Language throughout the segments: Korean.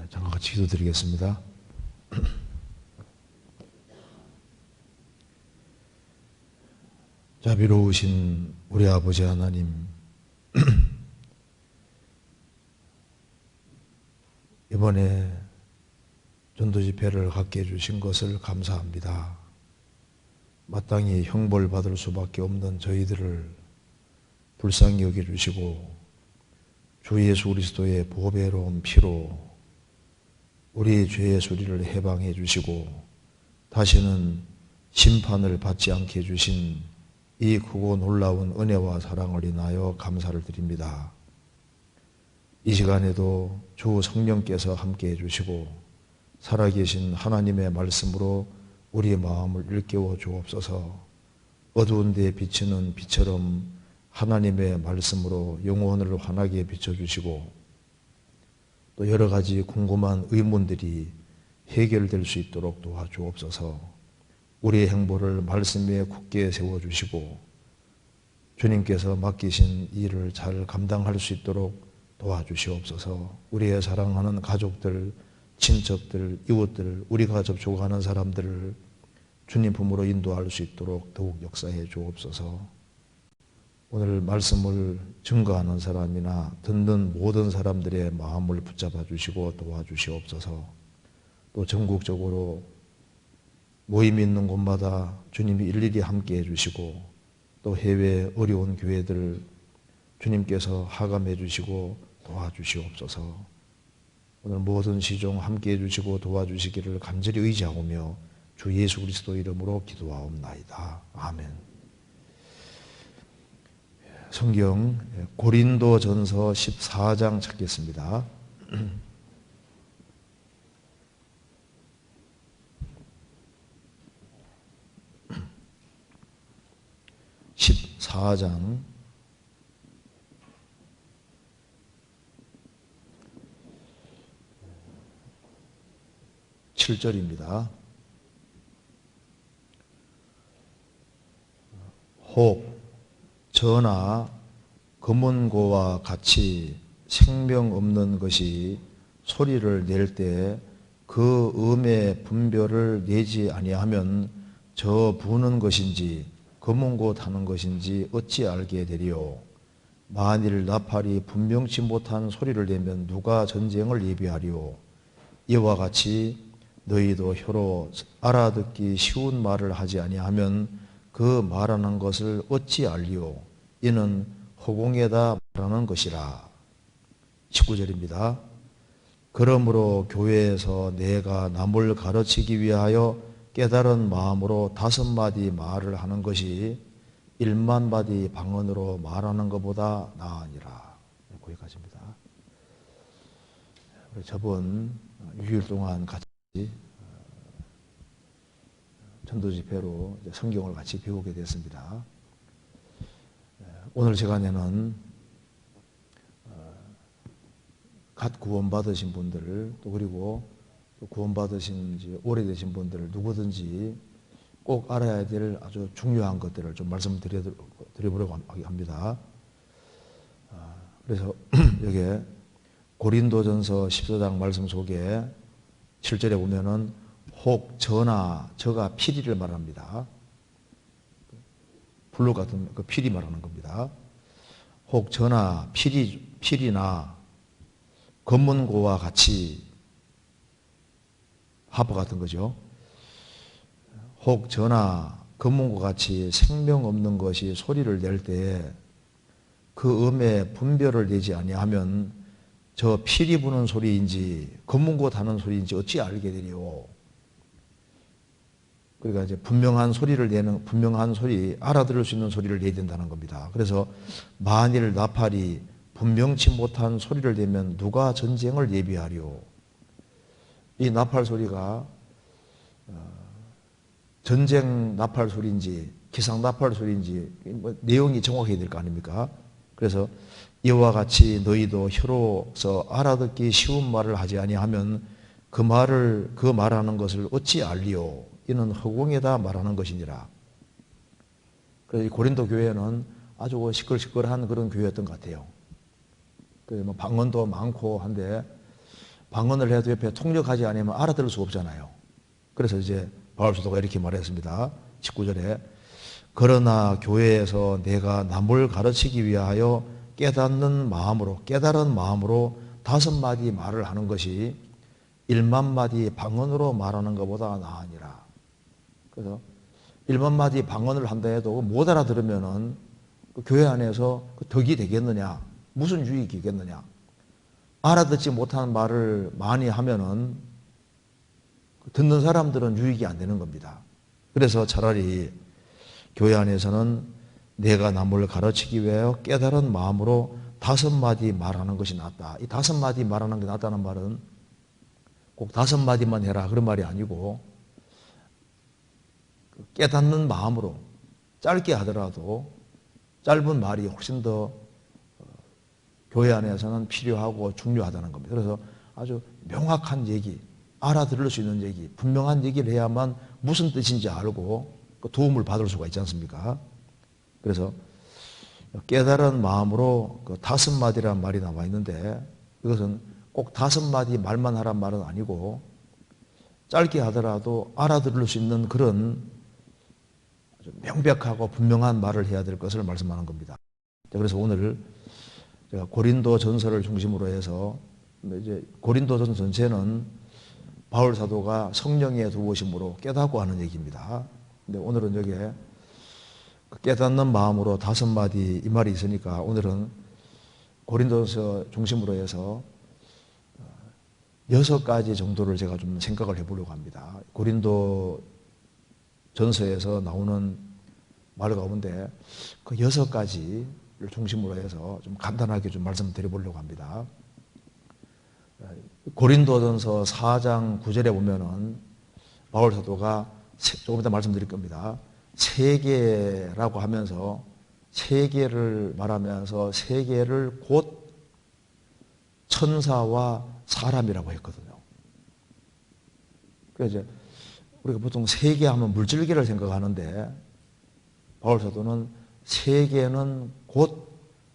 잠깐 같이 기도드리겠습니다. 자비로우신 우리 아버지 하나님, 이번에 전도집회를 갖게 해주신 것을 감사합니다. 마땅히 형벌받을 수밖에 없는 저희들을 불쌍히 여겨주시고 주 예수 그리스도의 보배로운 피로 우리 죄의 소리를 해방해 주시고 다시는 심판을 받지 않게 해주신 이 크고 놀라운 은혜와 사랑을 인하여 감사를 드립니다. 이 시간에도 주 성령께서 함께 해주시고 살아계신 하나님의 말씀으로 우리의 마음을 일깨워 주옵소서. 어두운 데에 비치는 빛처럼 하나님의 말씀으로 영혼을 환하게 비춰주시고 또 여러 가지 궁금한 의문들이 해결될 수 있도록 도와주옵소서. 우리의 행보를 말씀 위에 굳게 세워주시고 주님께서 맡기신 일을 잘 감당할 수 있도록 도와주시옵소서. 우리의 사랑하는 가족들, 친척들, 이웃들, 우리가 접촉하는 사람들을 주님 품으로 인도할 수 있도록 더욱 역사해 주옵소서. 오늘 말씀을 증거하는 사람이나 듣는 모든 사람들의 마음을 붙잡아 주시고 도와주시옵소서. 또 전국적으로 모임이 있는 곳마다 주님이 일일이 함께 해주시고 또 해외 어려운 교회들 주님께서 하감해 주시고 도와주시옵소서. 오늘 모든 시종 함께 해주시고 도와주시기를 간절히 의지하오며 주 예수 그리스도 이름으로 기도하옵나이다. 아멘. 성경 고린도전서 14장 찾겠습니다. 14장 7절입니다. 혹 전하 검은고와 같이 생명 없는 것이 소리를 낼 때 그 음의 분별을 내지 아니하면 저 부는 것인지 검은고 타는 것인지 어찌 알게 되리요. 만일 나팔이 분명치 못한 소리를 내면 누가 전쟁을 예비하리요. 이와 같이 너희도 혀로 알아듣기 쉬운 말을 하지 아니하면 그 말하는 것을 어찌 알리요. 이는 허공에다 말하는 것이라. 19절입니다. 그러므로 교회에서 내가 남을 가르치기 위하여 깨달은 마음으로 5마디 말을 하는 것이 1만마디 방언으로 말하는 것보다 나으니라. 거기까지입니다. 저번 6일 동안 같이 전도집회로 성경을 같이 배우게 됐습니다. 오늘 시간에는 갓 구원받으신 분들 또 그리고 또 구원받으신 지 오래되신 분들 누구든지 꼭 알아야 될 아주 중요한 것들을 좀 말씀드려보려고 합니다. 그래서 여기에 고린도전서 14장 말씀 속에 7절에 보면은 혹 전하, 저가 피리를 말합니다. 블루 같은 그 피리 말하는 겁니다. 혹 전하, 피리나 검문고와 같이 하프 같은 거죠. 혹 전하, 검문고 같이 생명 없는 것이 소리를 낼 때에 그 음의 분별을 내지 아니하면 저 피리 부는 소리인지 검문고 타는 소리인지 어찌 알게 되리요. 그러니까 이제 분명한 소리, 알아들을 수 있는 소리를 내야 된다는 겁니다. 그래서 만일 나팔이 분명치 못한 소리를 내면 누가 전쟁을 예비하리요. 이 나팔 소리가 전쟁 나팔 소리인지 기상 나팔 소리인지 내용이 정확해야 될 거 아닙니까? 그래서 이와 같이 너희도 혀로서 알아듣기 쉬운 말을 하지 아니하면 그 말하는 것을 어찌 알리요. 이는 허공에다 말하는 것이니라. 그래서 고린도 교회는 아주 시끌시끌한 그런 교회였던 것 같아요. 방언도 많고 한데 방언을 해도 옆에 통역하지 않으면 알아들을 수 없잖아요. 그래서 이제 바울 사도가 이렇게 말했습니다. 19절에 그러나 교회에서 내가 남을 가르치기 위하여 깨닫는 마음으로 깨달은 마음으로 5마디 말을 하는 것이 1만 마디 방언으로 말하는 것보다 나으니라. 그래서 1만 마디 방언을 한다 해도 못 알아들으면은 그 교회 안에서 그 덕이 되겠느냐? 무슨 유익이겠느냐? 알아듣지 못하는 말을 많이 하면은 듣는 사람들은 유익이 안 되는 겁니다. 그래서 차라리 교회 안에서는 내가 남을 가르치기 위하여 깨달은 마음으로 5마디 말하는 것이 낫다. 이 5마디 말하는 게 낫다는 말은 꼭 5마디만 해라 그런 말이 아니고 깨닫는 마음으로 짧게 하더라도 짧은 말이 훨씬 더 교회 안에서는 필요하고 중요하다는 겁니다. 그래서 아주 명확한 얘기, 알아들을 수 있는 얘기, 분명한 얘기를 해야만 무슨 뜻인지 알고 도움을 받을 수가 있지 않습니까? 그래서 깨달은 마음으로 그 5마디라는 말이 나와 있는데 이것은 꼭 5마디 말만 하란 말은 아니고 짧게 하더라도 알아들을 수 있는 그런 아주 명백하고 분명한 말을 해야 될 것을 말씀하는 겁니다. 그래서 오늘 제가 고린도 전서를 중심으로 해서 이제 고린도 전서 전체는 바울 사도가 성령의 도우심으로 깨닫고 하는 얘기입니다. 근데 오늘은 여기에 깨닫는 마음으로 5마디 이 말이 있으니까 오늘은 고린도서 중심으로 해서 6가지 정도를 제가 좀 생각을 해보려고 합니다. 고린도 전서에서 나오는 말 가운데 그 6가지를 중심으로 해서 좀 간단하게 좀 말씀드려보려고 합니다. 고린도전서 4장 9절에 보면은 바울 사도가 조금 이따 말씀드릴 겁니다. 세계라고 하면서 세계를 말하면서 세계를 곧 천사와 사람이라고 했거든요. 그래서 이제 우리가 보통 세계하면 물질계를 생각하는데 바울 사도는 세계는 곧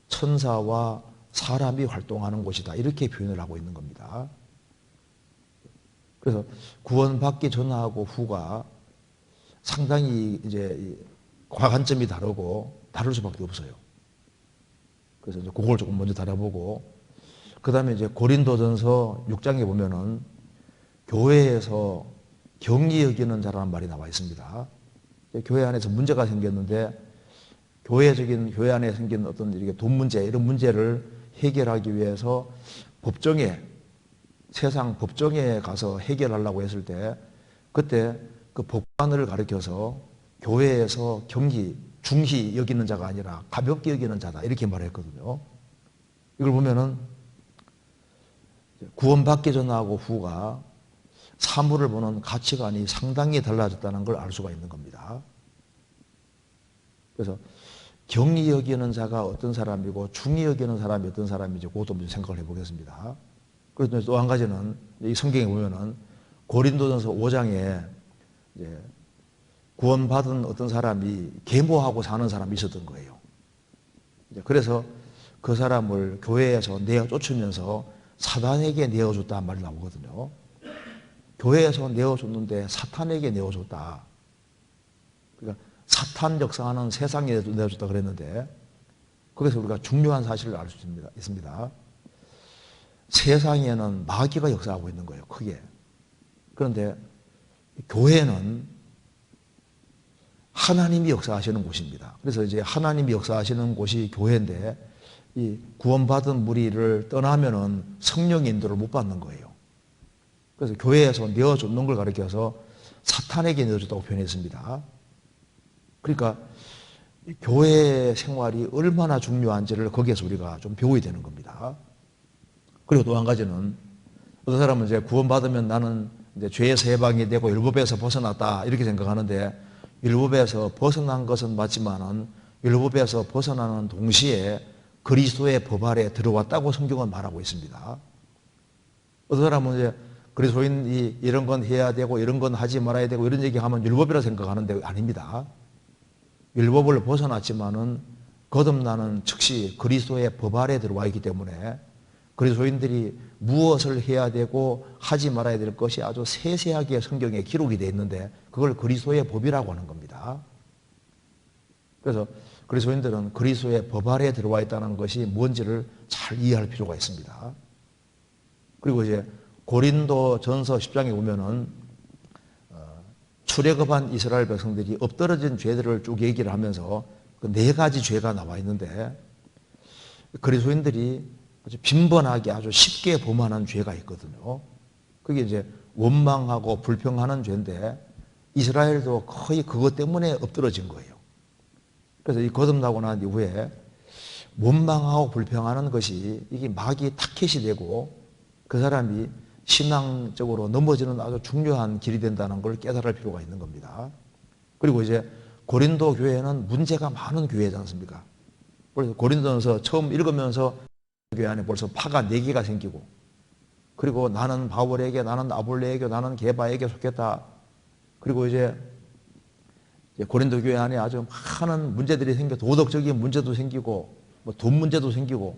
천사와 사람이 활동하는 곳이다. 이렇게 표현을 하고 있는 겁니다. 그래서 구원받기 전하고 후가 상당히 이제 관점이 다르고 다를 수밖에 없어요. 그래서 이제 그걸 조금 먼저 다뤄보고 그 다음에 이제 고린도전서 6장에 보면은 교회에서 경히 여기는 자라는 말이 나와 있습니다. 교회 안에서 문제가 생겼는데 교회 안에 생긴 어떤 이렇게 돈 문제 이런 문제를 해결하기 위해서 세상 법정에 가서 해결하려고 했을 때 그때 그 법관을 가리켜서 교회에서 중히 여기는 자가 아니라 가볍게 여기는 자다 이렇게 말했거든요. 이걸 보면은 구원받기 전하고 후가 사물을 보는 가치관이 상당히 달라졌다는 걸 알 수가 있는 겁니다. 그래서 경히 여기는 자가 어떤 사람이고 중히 여기는 사람이 어떤 사람인지 그것도 한번 생각을 해보겠습니다. 그리고 또 한 가지는 이 성경에 보면은 고린도전서 5장에 이제 구원받은 어떤 사람이 계모하고 사는 사람이 있었던 거예요. 그래서 그 사람을 교회에서 내어 쫓으면서 사단에게 내어줬다는 말이 나오거든요. 교회에서 내어줬는데 사탄에게 내어줬다. 그러니까 사탄 역사하는 세상에 내어줬다 그랬는데 거기서 우리가 중요한 사실을 알 수 있습니다. 세상에는 마귀가 역사하고 있는 거예요. 크게. 그런데 교회는 하나님이 역사하시는 곳입니다. 그래서 이제 하나님이 역사하시는 곳이 교회인데 이 구원받은 무리를 떠나면은 성령의 인도를 못 받는 거예요. 그래서 교회에서 내어줬는 걸 가리켜서 사탄에게 내어줬다고 표현했습니다. 그러니까 교회 생활이 얼마나 중요한지를 거기에서 우리가 좀 배워야 되는 겁니다. 그리고 또 한 가지는 어떤 사람은 이제 구원받으면 나는 이제 죄에서 해방이 되고 율법에서 벗어났다 이렇게 생각하는데 율법에서 벗어난 것은 맞지만은 율법에서 벗어나는 동시에 그리스도의 법 아래 들어왔다고 성경은 말하고 있습니다. 어떤 사람은 이제 그리스도인이 이런 건 해야 되고 이런 건 하지 말아야 되고 이런 얘기하면 율법이라 생각하는데 아닙니다. 율법을 벗어났지만은 거듭나는 즉시 그리스도의 법 아래 들어와 있기 때문에 그리스도인들이 무엇을 해야 되고 하지 말아야 될 것이 아주 세세하게 성경에 기록이 되어 있는데 그걸 그리스도의 법이라고 하는 겁니다. 그래서 그리스도인들은 그리스도의 법 아래에 들어와 있다는 것이 뭔지를 잘 이해할 필요가 있습니다. 그리고 이제 고린도 전서 10장에 보면은 출애굽한 이스라엘 백성들이 엎드러진 죄들을 쭉 얘기를 하면서 그 4가지 죄가 나와 있는데 그리스도인들이 아주 빈번하게 아주 쉽게 범하는 죄가 있거든요. 그게 이제 원망하고 불평하는 죄인데 이스라엘도 거의 그것 때문에 엎드러진 거예요. 그래서 이 거듭나고 난 이후에 원망하고 불평하는 것이 이게 마귀 타켓이 되고 그 사람이 신앙적으로 넘어지는 아주 중요한 길이 된다는 걸 깨달을 필요가 있는 겁니다. 그리고 이제 고린도 교회는 문제가 많은 교회지 않습니까? 그래서 고린도전서 처음 읽으면서 교회 안에 벌써 파가 4개가 생기고 그리고 나는 바울에게 나는 아볼레에게 나는 게바에게 속했다. 그리고 이제 고린도 교회 안에 아주 많은 문제들이 생겨 도덕적인 문제도 생기고 뭐 돈 문제도 생기고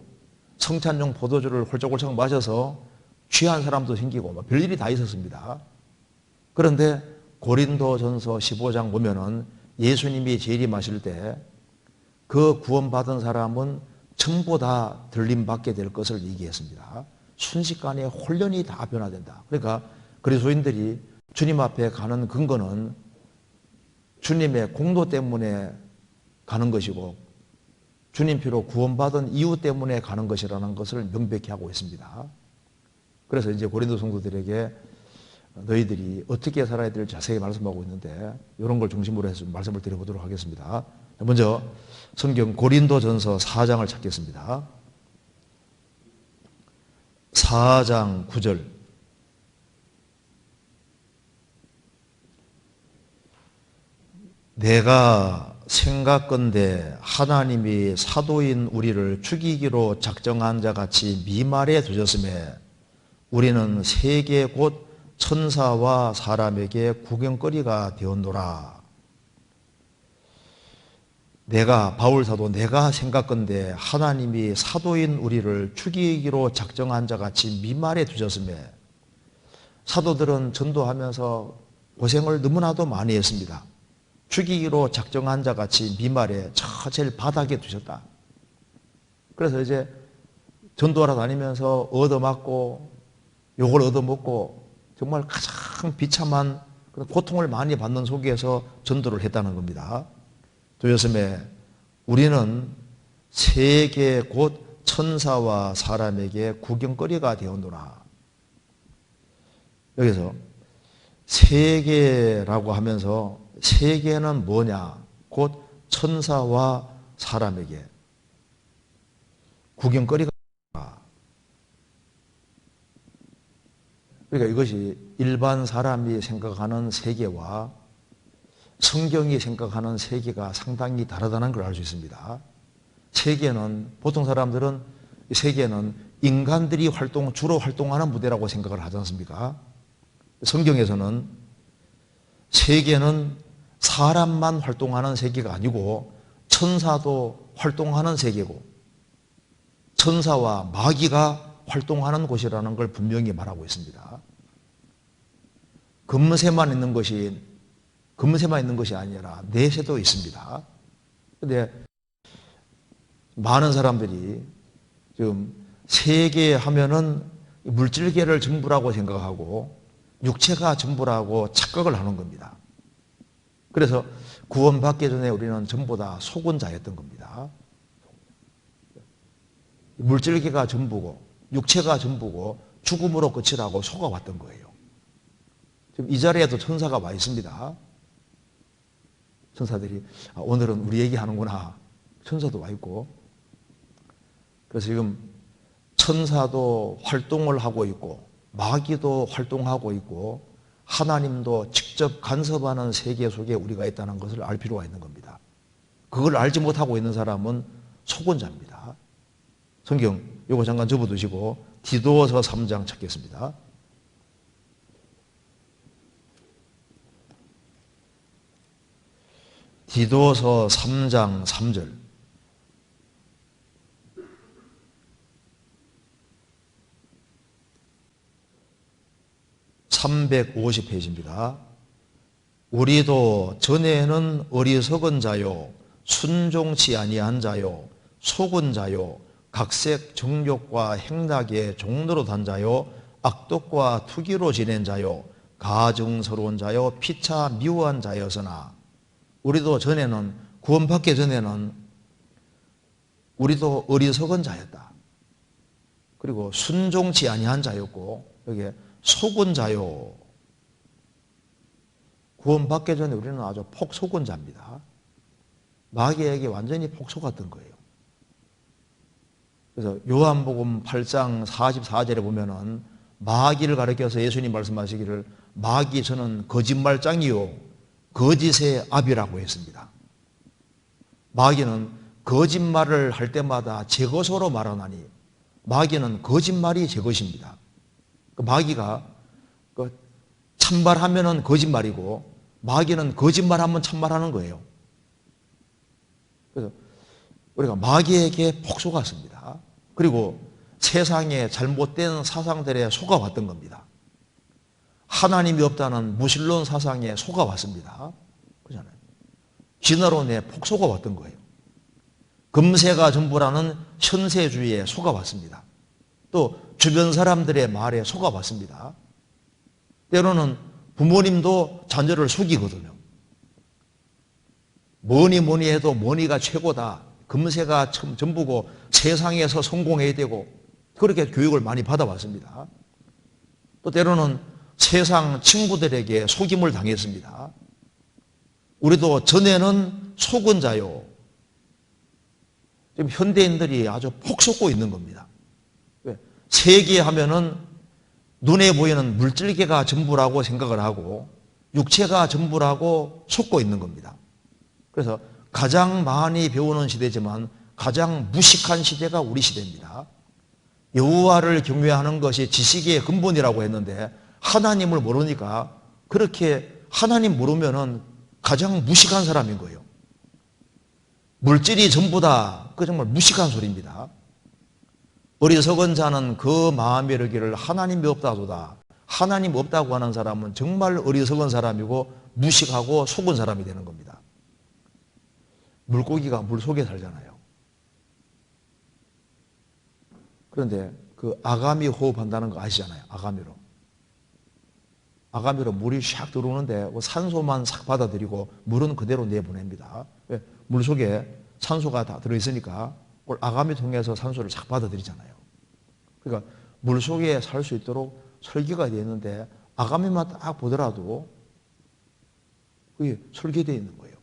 성찬용 포도주를 홀짝홀짝 마셔서 취한 사람도 생기고 뭐 별일이 다 있었습니다. 그런데 고린도전서 15장 보면은 예수님이 재림하실 때 그 구원받은 사람은 전부 다 들림받게 될 것을 얘기했습니다. 순식간에 홀연히 다 변화된다. 그러니까 그리스도인들이 주님 앞에 가는 근거는 주님의 공로 때문에 가는 것이고 주님 피로 구원받은 이유 때문에 가는 것이라는 것을 명백히 하고 있습니다. 그래서 이제 고린도 성도들에게 너희들이 어떻게 살아야 될지 자세히 말씀하고 있는데 이런 걸 중심으로 해서 말씀을 드려보도록 하겠습니다. 먼저 성경 고린도전서 4장을 찾겠습니다. 4장 9절. 내가 생각건대 하나님이 사도인 우리를 죽이기로 작정한 자 같이 미말에 두셨음에 우리는 세계 곧 천사와 사람에게 구경거리가 되었노라. 내가 바울 사도 내가 생각건대 하나님이 사도인 우리를 죽이기로 작정한 자 같이 미말에 두셨음에 사도들은 전도하면서 고생을 너무나도 많이 했습니다. 죽이기로 작정한 자 같이 미말에 저 제일 바닥에 두셨다. 그래서 이제 전도하러 다니면서 얻어맞고 욕을 얻어먹고 정말 가장 비참한 그런 고통을 많이 받는 속에서 전도를 했다는 겁니다. 두였음에 우리는 세계 곧 천사와 사람에게 구경거리가 되었노라. 여기서 세계라고 하면서 세계는 뭐냐? 곧 천사와 사람에게 구경거리가 되었노라. 그러니까 이것이 일반 사람이 생각하는 세계와 성경이 생각하는 세계가 상당히 다르다는 걸 알 수 있습니다. 세계는 보통 사람들은 세계는 인간들이 주로 활동하는 무대라고 생각을 하지 않습니까? 성경에서는 세계는 사람만 활동하는 세계가 아니고 천사도 활동하는 세계고 천사와 마귀가 활동하는 곳이라는 걸 분명히 말하고 있습니다. 금새만 있는 것이 아니라 내새도 있습니다. 그런데 많은 사람들이 지금 세계 하면은 물질계를 전부라고 생각하고 육체가 전부라고 착각을 하는 겁니다. 그래서 구원받기 전에 우리는 전부 다 속은 자였던 겁니다. 물질계가 전부고 육체가 전부고 죽음으로 끝이라고 속아왔던 거예요. 지금 이 자리에도 천사가 와 있습니다. 천사들이 오늘은 우리 얘기하는구나. 천사도 와 있고. 그래서 지금 천사도 활동을 하고 있고 마귀도 활동하고 있고 하나님도 직접 간섭하는 세계 속에 우리가 있다는 것을 알 필요가 있는 겁니다. 그걸 알지 못하고 있는 사람은 속은 자입니다. 성경 요거 잠깐 접어두시고 디도서 3장 찾겠습니다. 디도서 3장 3절. 350페이지입니다. 우리도 전에는 어리석은 자요, 순종치 아니한 자요, 속은 자요, 각색 정욕과 행락의 종로로 단 자요, 악독과 투기로 지낸 자요, 가증스러운 자요, 피차 미워한 자였으나 우리도 전에는, 구원받기 전에는 우리도 어리석은 자였다. 그리고 순종치 아니한 자였고, 여기에 속은 자요. 구원받기 전에 우리는 아주 폭속은 자입니다. 마귀에게 완전히 폭속았던 거예요. 그래서 요한복음 8장 44절에 보면은 마귀를 가리켜서 예수님 말씀하시기를 마귀 저는 거짓말장이요 거짓의 아비라고 했습니다. 마귀는 거짓말을 할 때마다 제 것으로 말하나니 마귀는 거짓말이 제 것입니다. 마귀가 참말하면은 거짓말이고 마귀는 거짓말하면 참말하는 거예요. 그래서 우리가 마귀에게 폭속았습니다. 그리고 세상의 잘못된 사상들에 속아왔던 겁니다. 하나님이 없다는 무신론 사상에 속아왔습니다. 그렇잖아요. 진화론에 폭속아왔던 거예요. 금세가 전부라는 현세주의에 속아왔습니다. 또 주변 사람들의 말에 속아왔습니다. 때로는 부모님도 자녀를 속이거든요. 뭐니 해도 뭐니가 최고다. 금세가 전부고 세상에서 성공해야 되고 그렇게 교육을 많이 받아왔습니다. 또 때로는 세상 친구들에게 속임을 당했습니다. 우리도 전에는 속은 자요. 지금 현대인들이 아주 폭속고 있는 겁니다. 세계 하면은 눈에 보이는 물질계가 전부라고 생각을 하고 육체가 전부라고 속고 있는 겁니다. 그래서 가장 많이 배우는 시대지만 가장 무식한 시대가 우리 시대입니다. 여호와를 경외하는 것이 지식의 근본이라고 했는데 하나님을 모르니까 그렇게 하나님 모르면은 가장 무식한 사람인 거예요. 물질이 전부다. 그 정말 무식한 소리입니다. 어리석은 자는 그 마음에 이르기를 하나님이 없다도다. 하나님 없다고 하는 사람은 정말 어리석은 사람이고 무식하고 속은 사람이 되는 겁니다. 물고기가 물속에 살잖아요. 그런데 그 아가미 호흡한다는 거 아시잖아요. 아가미로. 아가미로 물이 샥 들어오는데 산소만 싹 받아들이고 물은 그대로 내보냅니다. 왜? 물속에 산소가 다 들어있으니까 아가미 통해서 산소를 싹 받아들이잖아요. 그러니까 물속에 살 수 있도록 설계가 되어 있는데 아가미만 딱 보더라도 그게 설계되어 있는 거예요.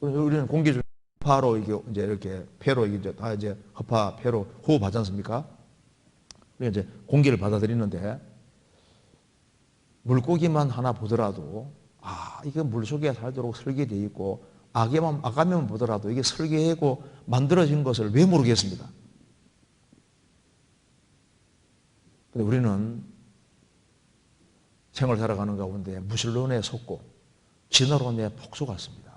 우리는 공기 중에 허파로 이제 이렇게 폐로 이제 다 이제 허파 폐로 호흡하지 않습니까? 그러니까 이제 공기를 받아들이는데 물고기만 하나 보더라도 이게 물속에 살도록 설계되어 있고 아가미만 보더라도 이게 설계하고 만들어진 것을 왜 모르겠습니까? 근데 우리는 생을 살아가는 가운데 무신론에 속고 진화론에 폭속았습니다.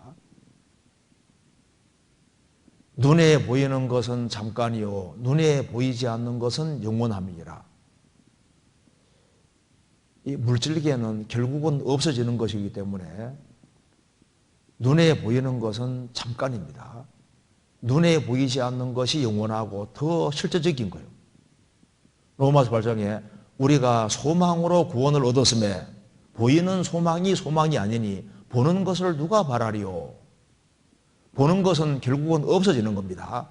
눈에 보이는 것은 잠깐이요 눈에 보이지 않는 것은 영원함이니라. 이 물질계는 결국은 없어지는 것이기 때문에 눈에 보이는 것은 잠깐입니다. 눈에 보이지 않는 것이 영원하고 더 실제적인 거예요. 로마서 8장에 우리가 소망으로 구원을 얻었음에 보이는 소망이 아니니 보는 것을 누가 바라리요. 보는 것은 결국은 없어지는 겁니다.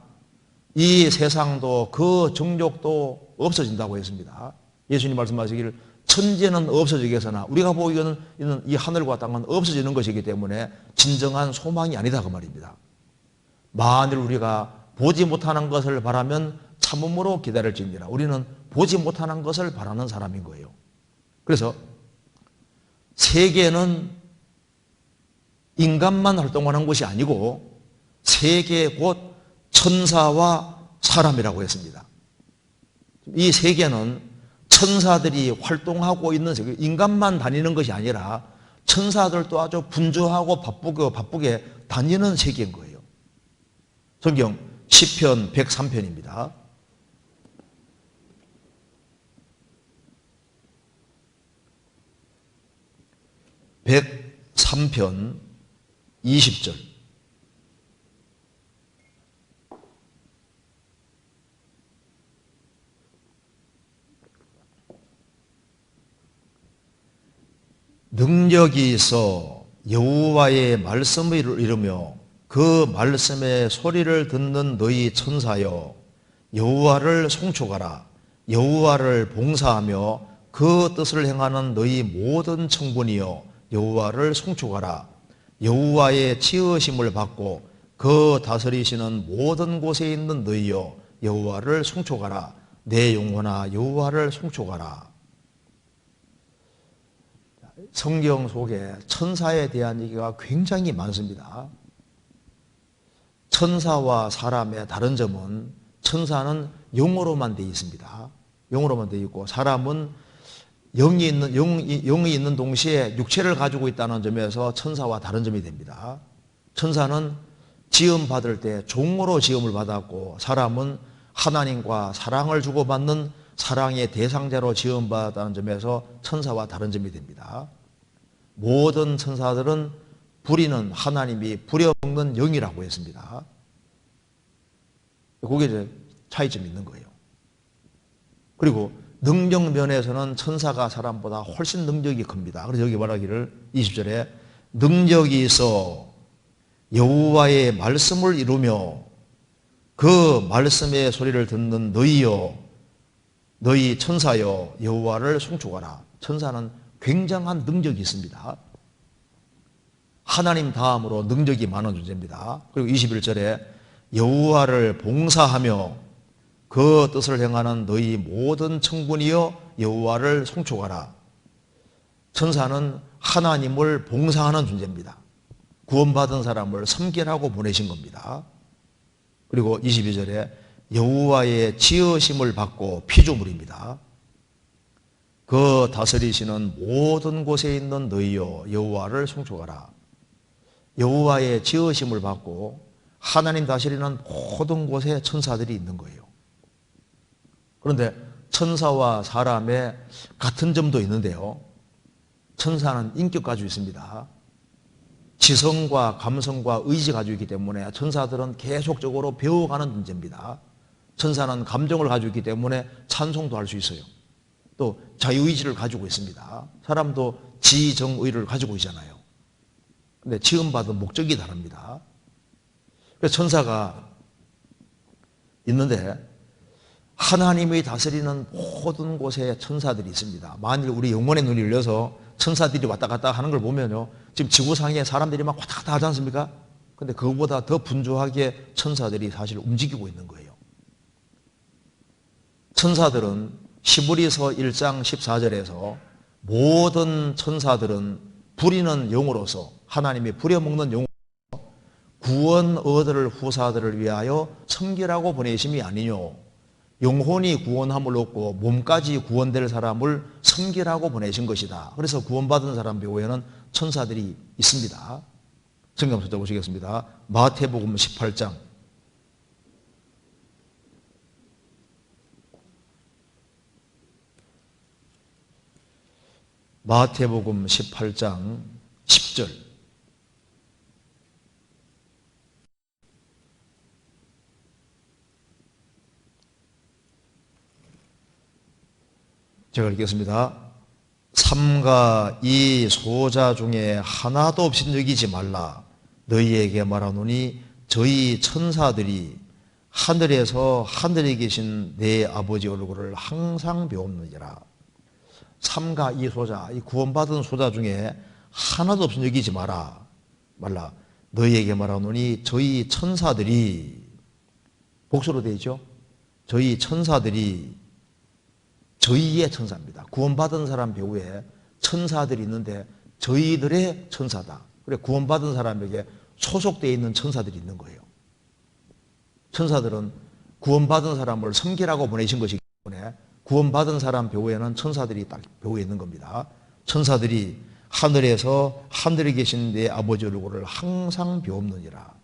이 세상도 그 정욕도 없어진다고 했습니다. 예수님 말씀하시기를 천지는 없어지겠으나 우리가 보이는 이 하늘과 땅은 없어지는 것이기 때문에 진정한 소망이 아니다 그 말입니다. 만일 우리가 보지 못하는 것을 바라면 참음으로 기다릴지니라. 우리는 보지 못하는 것을 바라는 사람인 거예요. 그래서 세계는 인간만 활동하는 것이 아니고 세계 곧 천사와 사람이라고 했습니다. 이 세계는 천사들이 활동하고 있는 세계, 인간만 다니는 것이 아니라 천사들도 아주 분주하고 바쁘게 다니는 세계인 거예요. 성경 시편 103편입니다. 103편 20절. 능력이 있어 여호와의 말씀을 이루며 그 말씀의 소리를 듣는 너희 천사여, 여호와를 송축하라. 여호와를 봉사하며 그 뜻을 행하는 너희 모든 청군이여, 여호와를 송축하라. 여호와의 지으심을 받고 그 다스리시는 모든 곳에 있는 너희여, 여호와를 송축하라. 내 영혼아 여호와를 송축하라. 성경 속에 천사에 대한 얘기가 굉장히 많습니다. 천사와 사람의 다른 점은 천사는 영으로만 되어 있습니다. 영으로만 되어 있고 사람은 영이 있는 동시에 육체를 가지고 있다는 점에서 천사와 다른 점이 됩니다. 천사는 지음 받을 때 종으로 지음을 받았고 사람은 하나님과 사랑을 주고받는 사랑의 대상자로 지음받았다는 점에서 천사와 다른 점이 됩니다. 모든 천사들은 부리는 하나님이 부려먹는 영이라고 했습니다. 그게 이제 차이점이 있는 거예요. 그리고 능력 면에서는 천사가 사람보다 훨씬 능력이 큽니다. 그래서 여기 말하기를 20절에 능력이 있어 여호와의 말씀을 이루며 그 말씀의 소리를 듣는 너희여, 너희 천사여, 여호와를 송축하라. 천사는 굉장한 능력이 있습니다. 하나님 다음으로 능력이 많은 존재입니다. 그리고 21절에 여호와를 봉사하며 그 뜻을 행하는 너희 모든 청군이여, 여호와를 송축하라. 천사는 하나님을 봉사하는 존재입니다. 구원받은 사람을 섬기라고 보내신 겁니다. 그리고 22절에 여호와의 지으심을 받고 피조물입니다. 그 다스리시는 모든 곳에 있는 너희여, 여호와를 송축하라. 여호와의 지으심을 받고 하나님 다스리는 모든 곳에 천사들이 있는 거예요. 그런데 천사와 사람의 같은 점도 있는데요. 천사는 인격 가지고 있습니다. 지성과 감성과 의지 가지고 있기 때문에 천사들은 계속적으로 배워가는 존재입니다. 천사는 감정을 가지고 있기 때문에 찬송도 할 수 있어요. 또 자유의지를 가지고 있습니다. 사람도 지정의를 가지고 있잖아요. 근데 지음받은 목적이 다릅니다. 그래서 천사가 있는데 하나님이 다스리는 모든 곳에 천사들이 있습니다. 만일 우리 영혼의 눈이 열려서 천사들이 왔다 갔다 하는 걸 보면요, 지금 지구상에 사람들이 막 왔다 갔다 하지 않습니까? 근데 그것보다 더 분주하게 천사들이 사실 움직이고 있는 거예요. 천사들은 시브리서 1장 14절에서 모든 천사들은 부리는 영으로서 하나님이 부려먹는 영으로서 구원 얻을 후사들을 위하여 섬기라고 보내심이 아니뇨. 영혼이 구원함을 얻고 몸까지 구원될 사람을 섬기라고 보내신 것이다. 그래서 구원받은 사람 배후에는 천사들이 있습니다. 성경 찾아보시겠습니다. 마태복음 18장 마태복음 18장 10절. 제가 읽겠습니다. 삼가 이 소자 중에 하나도 없인 여기지 말라. 너희에게 말하노니 저희 천사들이 하늘에서 하늘에 계신 내 아버지 얼굴을 항상 배우느니라. 삼가 이 소자, 이 구원받은 소자 중에 하나도 없인 여기지 말라. 너희에게 말하노니 저희 천사들이, 복수로 되어 있죠. 저희 천사들이, 저희의 천사입니다. 구원받은 사람 배후에 천사들이 있는데 저희들의 천사다. 그래, 구원받은 사람에게 소속되어 있는 천사들이 있는 거예요. 천사들은 구원받은 사람을 섬기라고 보내신 것이기 때문에 구원받은 사람 배후에는 천사들이 딱 배후에 있는 겁니다. 천사들이 하늘에서 하늘에 계신 내 아버지 얼굴을 항상 배웁느니라.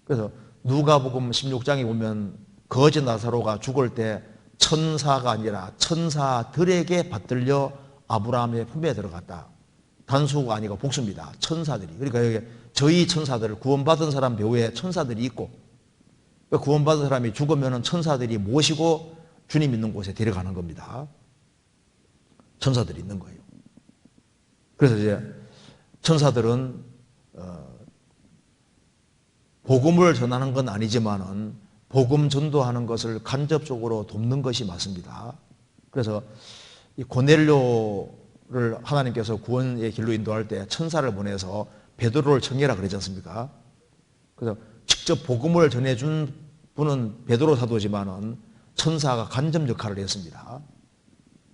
그래서 누가복음 16장에 보면 거지 나사로가 죽을 때 천사가 아니라 천사들에게 받들려 아브라함의 품에 들어갔다. 단수가 아니고 복수입니다. 천사들이. 그러니까 여기 저희 천사들, 구원받은 사람 배후에 천사들이 있고, 구원받은 사람이 죽으면 천사들이 모시고 주님 있는 곳에 데려가는 겁니다. 천사들이 있는 거예요. 그래서 이제 천사들은 복음을 전하는 건 아니지만은 복음 전도하는 것을 간접적으로 돕는 것이 맞습니다. 그래서 이 고넬료를 하나님께서 구원의 길로 인도할 때 천사를 보내서 베드로를 청해라 그러지 않습니까? 그래서 직접 복음을 전해준 분은 베드로 사도지만은 천사가 간접 역할을 했습니다.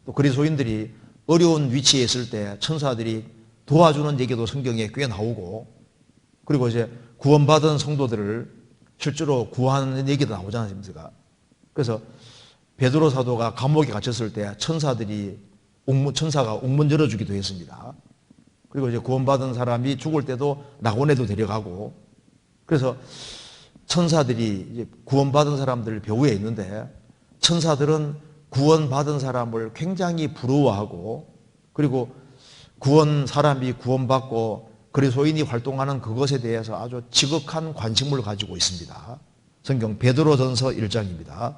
또 그리스도인들이 어려운 위치에 있을 때 천사들이 도와주는 얘기도 성경에 꽤 나오고, 그리고 이제 구원받은 성도들을 실제로 구하는 얘기도 나오지 않습니까? 그래서 베드로 사도가 감옥에 갇혔을 때 천사가 옥문 열어주기도 했습니다. 그리고 이제 구원받은 사람이 죽을 때도 낙원에도 데려가고, 그래서 천사들이 이제 구원받은 사람들 배후에 있는데, 천사들은 구원받은 사람을 굉장히 부러워하고, 그리고 사람이 구원받고 그리스도인이 활동하는 그것에 대해서 아주 지극한 관심을 가지고 있습니다. 성경 베드로전서 1장입니다.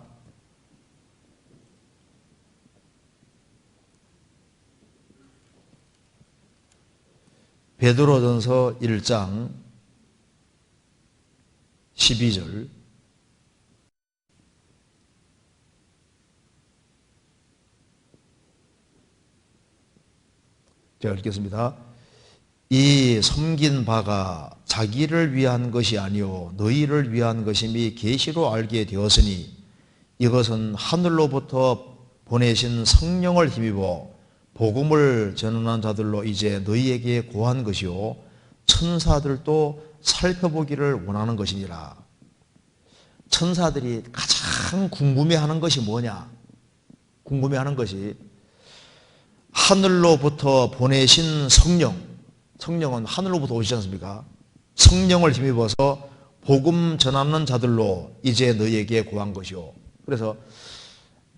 베드로전서 1장 12절. 제가 읽겠습니다. 이 섬긴 바가 자기를 위한 것이 아니요 너희를 위한 것임이 계시로 알게 되었으니 이것은 하늘로부터 보내신 성령을 힘입어 복음을 전하는 자들로 이제 너희에게 고한 것이요 천사들도 살펴보기를 원하는 것이니라. 천사들이 가장 궁금해하는 것이 뭐냐? 궁금해하는 것이 하늘로부터 보내신 성령은 하늘로부터 오시지 않습니까? 성령을 힘입어서 복음 전하는 자들로 이제 너희에게 고한 것이요. 그래서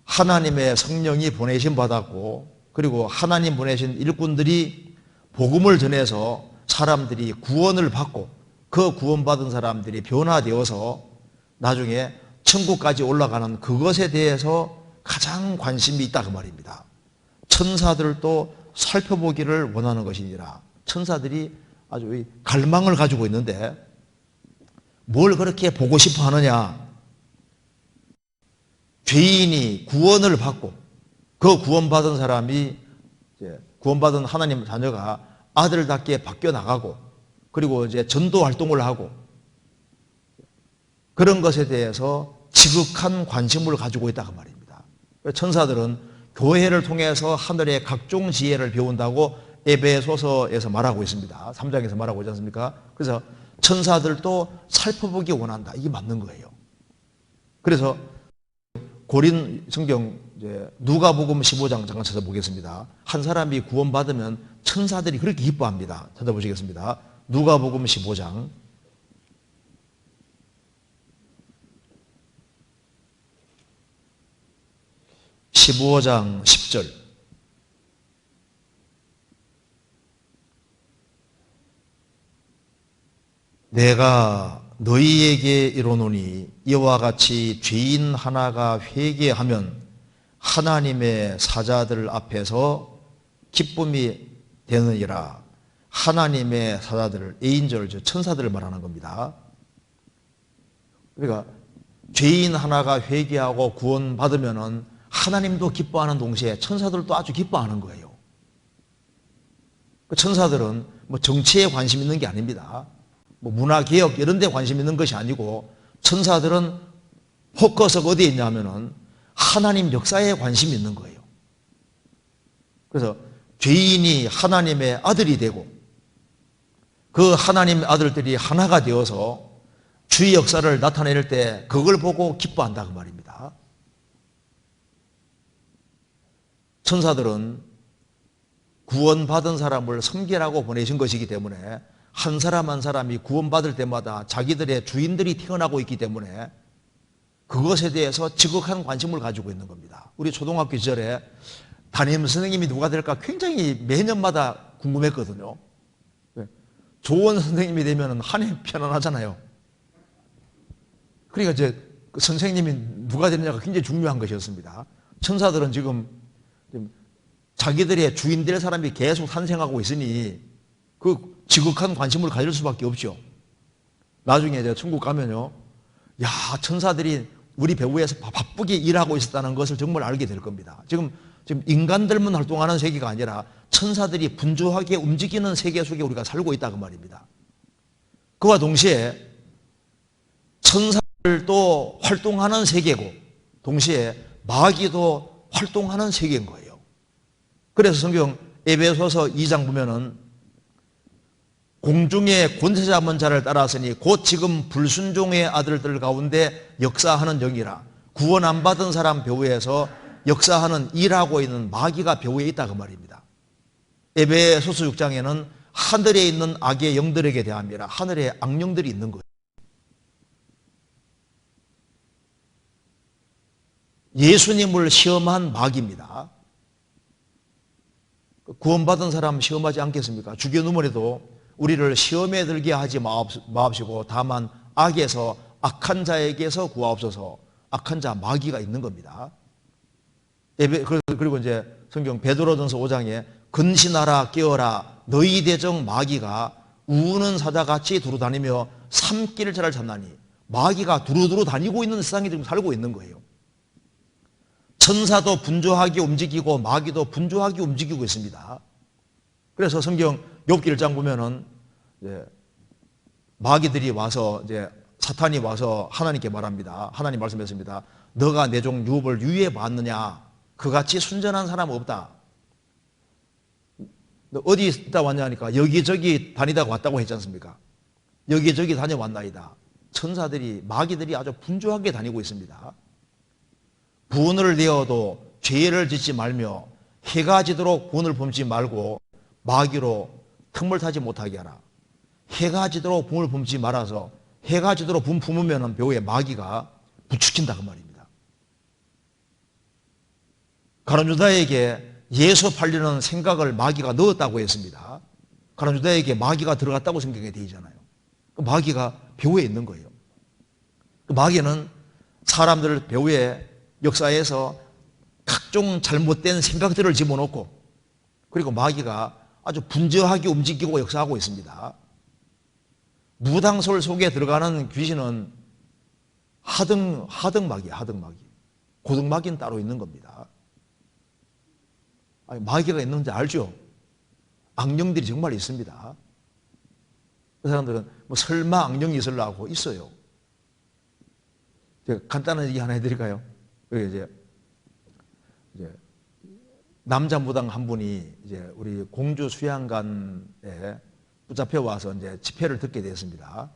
하나님의 성령이 보내심 받았고, 그리고 하나님 보내신 일꾼들이 복음을 전해서 사람들이 구원을 받고, 그 구원받은 사람들이 변화되어서 나중에 천국까지 올라가는 그것에 대해서 가장 관심이 있다 그 말입니다. 천사들도 살펴보기를 원하는 것이니라. 천사들이 아주 갈망을 가지고 있는데 뭘 그렇게 보고 싶어 하느냐? 죄인이 구원을 받고 그 구원받은 사람이 구원받은 하나님 자녀가 아들답게 바뀌어 나가고, 그리고 이제 전도 활동을 하고, 그런 것에 대해서 지극한 관심을 가지고 있다 그 말입니다. 천사들은 교회를 통해서 하늘의 각종 지혜를 배운다고 에베소서에서 말하고 있습니다. 3장에서 말하고 있지 않습니까? 그래서 천사들도 살펴보기 원한다. 이게 맞는 거예요. 그래서 고린 성경 누가복음 15장 잠깐 찾아보겠습니다. 한 사람이 구원받으면 천사들이 그렇게 기뻐합니다. 찾아보시겠습니다. 누가복음 15장 15장 10절. 내가 너희에게 이르노니 이와 같이 죄인 하나가 회개하면 하나님의 사자들 앞에서 기쁨이 되느니라. 하나님의 사자들, 에인절, 천사들을 말하는 겁니다. 그러니까 죄인 하나가 회개하고 구원받으면은 하나님도 기뻐하는 동시에 천사들도 아주 기뻐하는 거예요. 천사들은 뭐 정치에 관심 있는 게 아닙니다. 뭐 문화개혁 이런 데 관심 있는 것이 아니고, 천사들은 포커스가 어디에 있냐면은 하나님 역사에 관심이 있는 거예요. 그래서 죄인이 하나님의 아들이 되고 그 하나님의 아들들이 하나가 되어서 주의 역사를 나타낼 때 그걸 보고 기뻐한다 그 말입니다. 천사들은 구원받은 사람을 섬기라고 보내신 것이기 때문에 한 사람 한 사람이 구원받을 때마다 자기들의 주인들이 태어나고 있기 때문에 그것에 대해서 지극한 관심을 가지고 있는 겁니다. 우리 초등학교 시절에 담임 선생님이 누가 될까 굉장히 매년마다 궁금했거든요. 좋은 선생님이 되면 한해 편안하잖아요. 그러니까 이제 그 선생님이 누가 되느냐가 굉장히 중요한 것이었습니다. 천사들은 지금 자기들의 주인 될 사람이 계속 탄생하고 있으니 그 지극한 관심을 가질 수밖에 없죠. 나중에 이제 천국 가면요, 야, 천사들이 우리 배후에서 바쁘게 일하고 있었다는 것을 정말 알게 될 겁니다. 지금 인간들만 활동하는 세계가 아니라 천사들이 분주하게 움직이는 세계 속에 우리가 살고 있다 그 말입니다. 그와 동시에 천사들도 활동하는 세계고 동시에 마귀도 활동하는 세계인 거예요. 그래서 성경 에베소서 2장 보면은 공중의 권세 잡은 자를 따랐으니 곧 지금 불순종의 아들들 가운데 역사하는 영이라. 구원 안 받은 사람 배후에서 역사하는 일하고 있는 마귀가 배후에 있다 그 말입니다. 에베소서 6장에는 하늘에 있는 악의 영들에게 대함이라. 하늘에 악령들이 있는 거예요. 예수님을 시험한 마귀입니다. 구원받은 사람 시험하지 않겠습니까? 주교 누물에도 우리를 시험에 들게 하지 마옵시고 다만 악에서 악한 자에게서 구하옵소서. 악한 자 마귀가 있는 겁니다. 그리고 이제 성경 베드로전서 5장에 근신하라 깨어라 너희 대적 마귀가 우는 사자같이 두루다니며 삼킬 자를 찾나니. 마귀가 두루두루 다니고 있는 세상에 지금 살고 있는 거예요. 천사도 분주하게 움직이고 마귀도 분주하게 움직이고 있습니다. 그래서 성경 욥기 1장 보면은 이제 마귀들이 와서 이제 사탄이 와서 하나님께 말합니다. 하나님 말씀했습니다. 너가 내 종 욥을 유해 봤느냐? 그같이 순전한 사람 없다. 너 어디 있다 왔냐 하니까 여기저기 다니다가 왔다고 했지 않습니까? 여기저기 다녀왔나이다. 천사들이 마귀들이 아주 분주하게 다니고 있습니다. 분을 내어도 죄를 짓지 말며 해가 지도록 분을 범지 말고 마귀로 틈을 타지 못하게 하라. 해가 지도록 분을 범지 말아서 해가 지도록 분 품으면 배후에 마귀가 부추긴다 그 말입니다. 가룟 유다에게 예수 팔리는 생각을 마귀가 넣었다고 했습니다. 가룟 유다에게 마귀가 들어갔다고 생각이 되잖아요. 그 마귀가 배후에 있는 거예요. 그 마귀는 사람들 배후에 역사에서 각종 잘못된 생각들을 집어넣고 그리고 마귀가 아주 분주하게 움직이고 역사하고 있습니다. 무당솔 속에 들어가는 귀신은 하등마귀. 고등마귀는 따로 있는 겁니다. 아니, 마귀가 있는지 알죠? 악령들이 정말 있습니다. 그 사람들은 뭐 설마 악령이 있으려고 있어요. 제가 간단한 얘기 하나 해드릴까요? 여기 이제 남자 무당 한 분이 이제 우리 공주 수양관에 붙잡혀 와서 이제 집회를 듣게 됐습니다.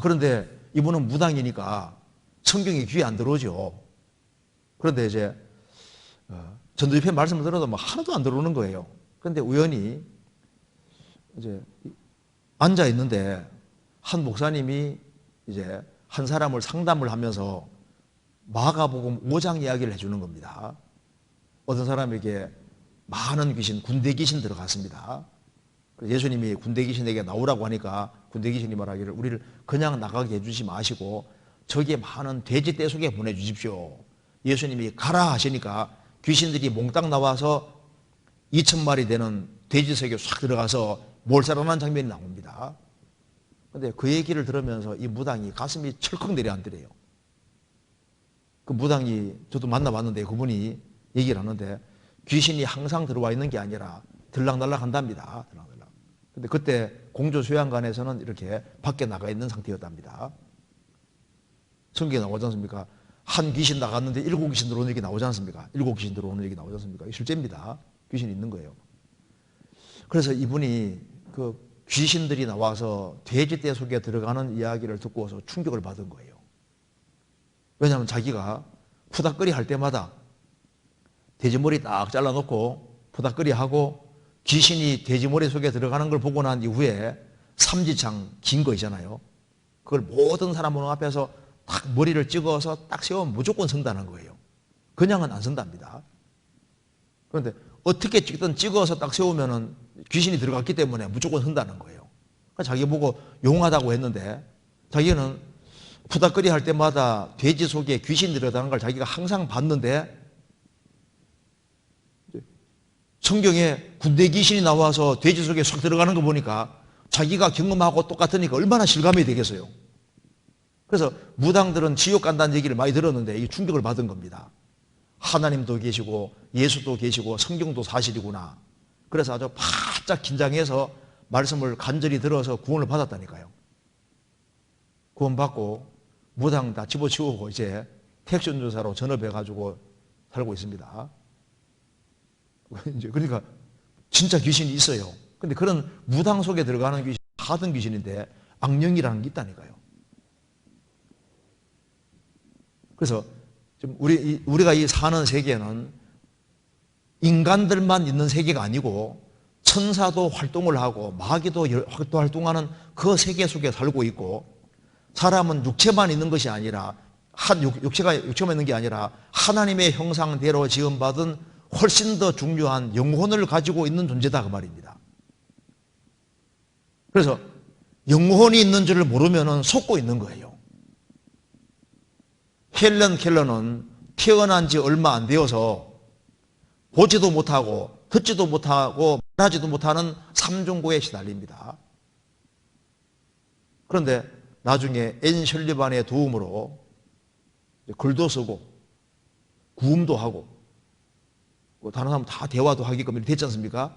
그런데 이분은 무당이니까 성경이 귀에 안 들어오죠. 그런데 이제 전도집회 말씀을 들어도 뭐 하나도 안 들어오는 거예요. 그런데 우연히 이제 앉아 있는데 한 목사님이 이제 한 사람을 상담을 하면서 마가복음 5장 이야기를 해주는 겁니다. 어떤 사람에게 많은 귀신, 군대 귀신 들어갔습니다. 예수님이 군대 귀신에게 나오라고 하니까 군대 귀신이 말하기를 우리를 그냥 나가게 해주지 마시고 저기에 많은 돼지 떼 속에 보내주십시오. 예수님이 가라 하시니까 귀신들이 몽땅 나와서 2,000마리 되는 돼지 속에 싹 들어가서 몰살하는 장면이 나옵니다. 그런데 그 얘기를 들으면서 이 무당이 가슴이 철컥 내려앉더래요. 그 무당이 저도 만나봤는데 그분이 얘기를 하는데 귀신이 항상 들어와 있는 게 아니라 들락날락 한답니다. 들락날락. 근데 그때 공주 수양관에서는 이렇게 밖에 나가 있는 상태였답니다. 성경에 나오지 않습니까? 한 귀신 나갔는데 7귀신 들어오는 얘기 나오지 않습니까? 7귀신 들어오는 얘기 나오지 않습니까? 실제입니다. 귀신이 있는 거예요. 그래서 이분이 그 귀신들이 나와서 돼지떼 속에 들어가는 이야기를 듣고서 충격을 받은 거예요. 왜냐하면 자기가 푸닥거리 할 때마다 돼지머리 딱 잘라놓고 푸닥거리 하고 귀신이 돼지머리 속에 들어가는 걸 보고 난 이후에 삼지창 긴 거 있잖아요. 그걸 모든 사람 보는 앞에서 딱 머리를 찍어서 딱 세우면 무조건 선다는 거예요. 그냥은 안 선답니다. 그런데 어떻게 찍든 찍어서 딱 세우면은 귀신이 들어갔기 때문에 무조건 흔다는 거예요. 그러니까 자기 보고 용하다고 했는데 자기는 푸닥거리 할 때마다 돼지 속에 귀신이 들어가는 걸 자기가 항상 봤는데 성경에 군대 귀신이 나와서 돼지 속에 쏙 들어가는 거 보니까 자기가 경험하고 똑같으니까 얼마나 실감이 되겠어요. 그래서 무당들은 지옥 간다는 얘기를 많이 들었는데 이 충격을 받은 겁니다. 하나님도 계시고 예수도 계시고 성경도 사실이구나. 그래서 아주 바짝 긴장해서 말씀을 간절히 들어서 구원을 받았다니까요. 구원받고 무당 다 집어치우고 이제 택시 운전사로 전업해가지고 살고 있습니다. 그러니까 진짜 귀신이 있어요. 근데 그런 무당 속에 들어가는 귀신, 하등 귀신인데 악령이라는 게 있다니까요. 그래서 지금 우리가 이 사는 세계는 인간들만 있는 세계가 아니고 천사도 활동을 하고 마귀도 활동하는 그 세계 속에 살고 있고 사람은 육체만 있는 것이 아니라 육체만 있는 게 아니라 하나님의 형상대로 지음받은 훨씬 더 중요한 영혼을 가지고 있는 존재다 그 말입니다. 그래서 영혼이 있는 줄을 모르면 속고 있는 거예요. 헬런 켈러는 태어난 지 얼마 안 되어서 보지도 못하고 듣지도 못하고 말하지도 못하는 삼중고에 시달립니다. 그런데 나중에 앤 셜리반의 도움으로 글도 쓰고 구음도 하고 다른 사람 다 대화도 하게끔 됐지 않습니까?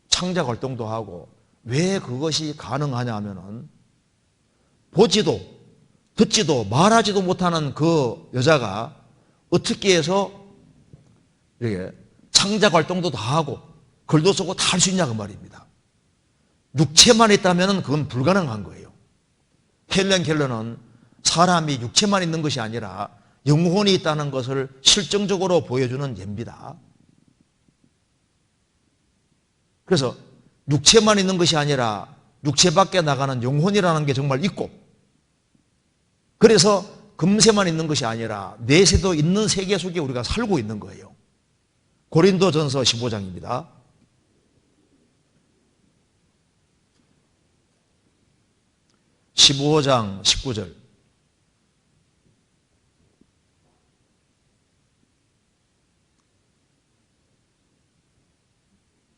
창작 활동도 하고 왜 그것이 가능하냐 하면은 보지도 듣지도 말하지도 못하는 그 여자가 어떻게 해서 이렇게 창작 활동도 다 하고 글도 쓰고 다 할 수 있냐 그 말입니다. 육체만 있다면 그건 불가능한 거예요. 헬렌 켈러는 사람이 육체만 있는 것이 아니라 영혼이 있다는 것을 실증적으로 보여주는 예입니다. 그래서 육체만 있는 것이 아니라 육체 밖에 나가는 영혼이라는 게 정말 있고 그래서 금세만 있는 것이 아니라 내세도 있는 세계 속에 우리가 살고 있는 거예요. 고린도전서 15장입니다. (15장) 19절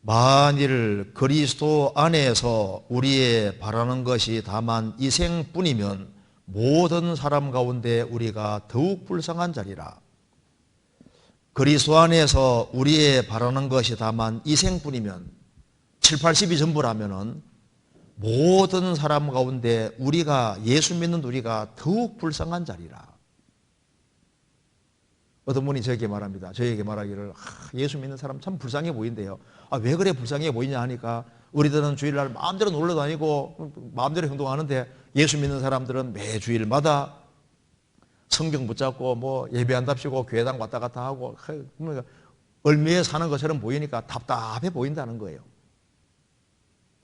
만일 그리스도 안에서 우리의 바라는 것이 다만 이 생뿐이면 모든 사람 가운데 우리가 더욱 불쌍한 자리라. 그리스도 안에서 우리의 바라는 것이 다만 이 생뿐이면 7, 80이 전부라면은 모든 사람 가운데 우리가 예수 믿는 우리가 더욱 불쌍한 자리라. 어떤 분이 저에게 말하기를 예수 믿는 사람 참 불쌍해 보인대요. 왜 그래 불쌍해 보이냐 하니까 우리들은 주일날 마음대로 놀러 다니고 마음대로 행동하는데 예수 믿는 사람들은 매 주일마다 성경 붙잡고 뭐 예배한답시고 교회당 왔다 갔다 하고 얼마에 사는 것처럼 보이니까 답답해 보인다는 거예요.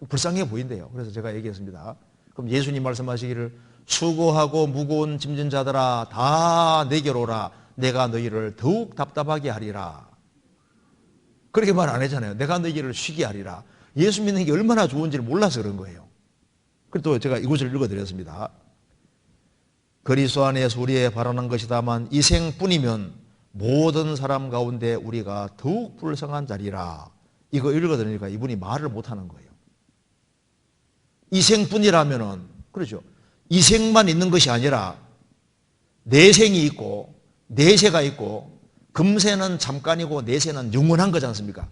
불쌍해 보인대요. 그래서 제가 얘기했습니다. 그럼 예수님 말씀하시기를 수고하고 무거운 짐진 자들아 다 내게로 오라 내가 너희를 더욱 답답하게 하리라. 그렇게 말 안 했잖아요. 내가 너희를 쉬게 하리라. 예수 믿는 게 얼마나 좋은지를 몰라서 그런 거예요. 그리고 또 제가 이곳을 읽어드렸습니다. 그리스도 안에서 우리의 바라는 것이 다만 이 생뿐이면 모든 사람 가운데 우리가 더욱 불쌍한 자리라. 이거 읽어드리니까 이분이 말을 못하는 거예요. 이 생뿐이라면은 그렇죠. 이 생만 있는 것이 아니라 내생이 있고 내세가 있고 금세는 잠깐이고 내세는 영원한 거지 않습니까?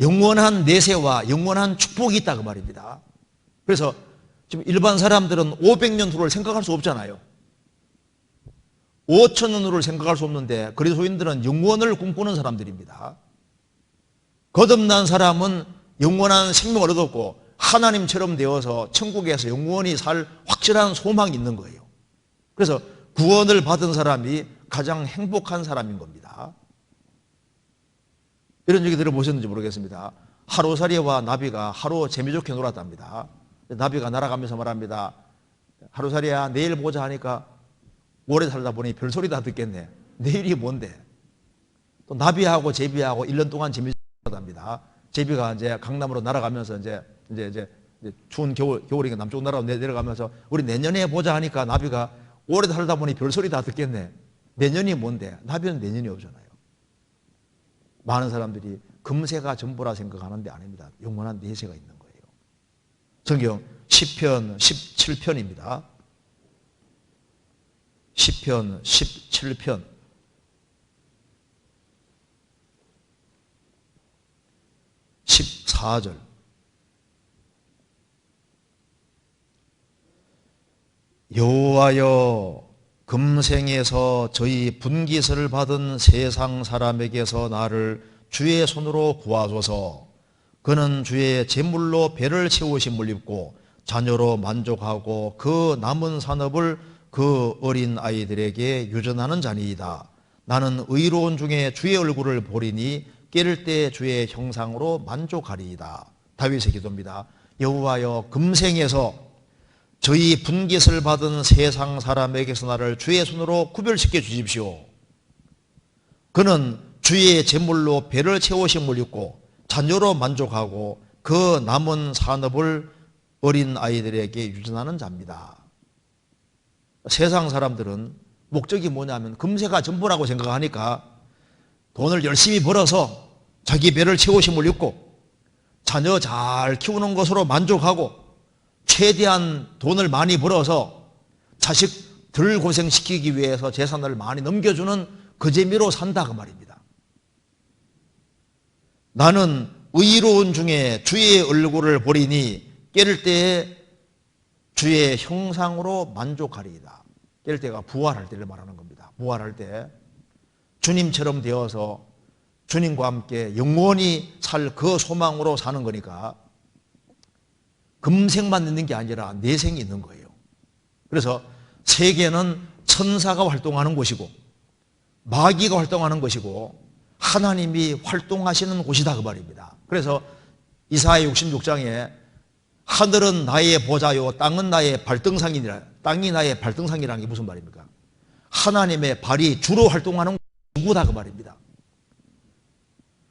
영원한 내세와 영원한 축복이 있다 그 말입니다. 그래서 지금 일반 사람들은 500년 후를 생각할 수 없잖아요. 5,000년 후를 생각할 수 없는데 그리스도인들은 영원을 꿈꾸는 사람들입니다. 거듭난 사람은 영원한 생명을 얻었고 하나님처럼 되어서 천국에서 영원히 살 확실한 소망이 있는 거예요. 그래서 구원을 받은 사람이 가장 행복한 사람인 겁니다. 이런 얘기 들어보셨는지 모르겠습니다. 하루살이와 나비가 하루 재미좋게 놀았답니다. 나비가 날아가면서 말합니다. 하루살이야 내일 보자 하니까 오래 살다 보니 별소리 다 듣겠네. 내일이 뭔데? 또 나비하고 제비하고 1년 동안 재밌었답니다. 제비가 이제 강남으로 날아가면서 이제 추운 겨울이니까 남쪽 나라로 내려가면서 우리 내년에 보자 하니까 나비가 오래 살다 보니 별소리 다 듣겠네. 내년이 뭔데? 나비는 내년이 없잖아요. 많은 사람들이 금세가 전부라 생각하는데 아닙니다. 영원한 내세가 있는 거예요. 성경 시편 17편입니다. 시편 17편 14절 여호와여 금생에서 저희 분깃을 받은 세상 사람에게서 나를 주의 손으로 구하소서. 그는 주의 제물로 배를 채우심을 입고 자녀로 만족하고 그 남은 산업을 그 어린 아이들에게 유전하는 자니이다. 나는 의로운 중에 주의 얼굴을 보리니 깨를 때 주의 형상으로 만족하리이다. 다윗의 기도입니다. 여호와여 금생에서 저희 분깃을 받은 세상 사람에게서 나를 주의 손으로 구별시켜 주십시오. 그는 주의 제물로 배를 채우심을 입고 자녀로 만족하고 그 남은 산업을 어린 아이들에게 유전하는 자입니다. 세상 사람들은 목적이 뭐냐면 금세가 전부라고 생각하니까 돈을 열심히 벌어서 자기 배를 채우심을 입고 자녀 잘 키우는 것으로 만족하고 최대한 돈을 많이 벌어서 자식 덜 고생시키기 위해서 재산을 많이 넘겨주는 그 재미로 산다 그 말입니다. 나는 의로운 중에 주의 얼굴을 보리니 깨를 때에 주의 형상으로 만족하리이다. 깨를 때가 부활할 때를 말하는 겁니다. 부활할 때 주님처럼 되어서 주님과 함께 영원히 살 그 소망으로 사는 거니까 금생만 있는 게 아니라 내생이 있는 거예요. 그래서 세계는 천사가 활동하는 곳이고 마귀가 활동하는 것이고 하나님이 활동하시는 곳이다 그 말입니다. 그래서 이사야 66장에 하늘은 나의 보좌요 땅은 나의 발등상이니라. 땅이 나의 발등상이라는 게 무슨 말입니까? 하나님의 발이 주로 활동하는 누구다 그 말입니다.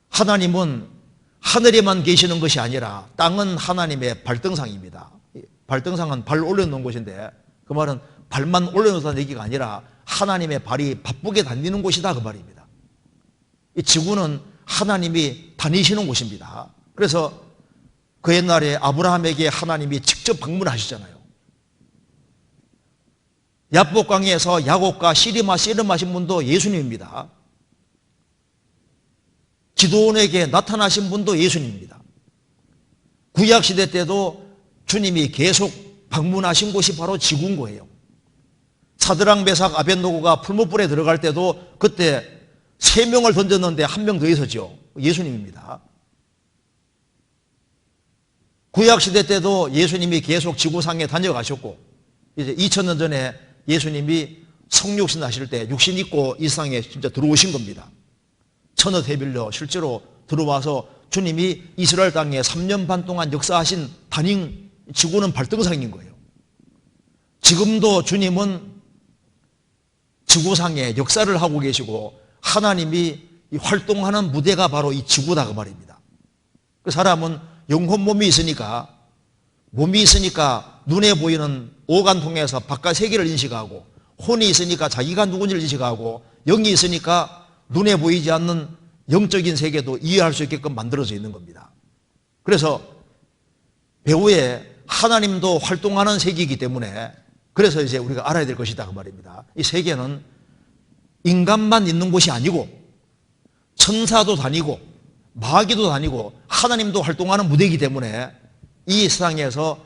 하나님은 하늘에만 계시는 것이 아니라 땅은 하나님의 발등상입니다. 발등상은 발 올려놓은 곳인데 그 말은 발만 올려놓다는 얘기가 아니라 하나님의 발이 바쁘게 다니는 곳이다 그 말입니다. 이 지구는 하나님이 다니시는 곳입니다. 그래서 그 옛날에 아브라함에게 하나님이 직접 방문하시잖아요. 야복강에서 야곱과 씨름하신 분도 예수님입니다. 기도원에게 나타나신 분도 예수님입니다. 구약시대 때도 주님이 계속 방문하신 곳이 바로 지구인 거예요. 사드락 메삭 아벳노고가 풀무불에 들어갈 때도 그때 3명을 던졌는데 1명 더 있었죠. 예수님입니다. 구약시대 때도 예수님이 계속 지구상에 다녀가셨고 이제 2000년 전에 예수님이 성육신 하실 때 육신 입고 이 세상에 진짜 들어오신 겁니다. 천하 대빌로 실제로 들어와서 주님이 이스라엘 땅에 3년 반 동안 역사하신 단임 지구는 발등상인 거예요. 지금도 주님은 지구상에 역사를 하고 계시고 하나님이 활동하는 무대가 바로 이 지구다 그 말입니다. 그 사람은 영혼 몸이 있으니까 눈에 보이는 오간 통해서 바깥 세계를 인식하고 혼이 있으니까 자기가 누군지를 인식하고 영이 있으니까 눈에 보이지 않는 영적인 세계도 이해할 수 있게끔 만들어져 있는 겁니다. 그래서 배후에 하나님도 활동하는 세계이기 때문에 그래서 이제 우리가 알아야 될 것이다 그 말입니다. 이 세계는 인간만 있는 곳이 아니고 천사도 다니고 마귀도 다니고 하나님도 활동하는 무대이기 때문에 이 세상에서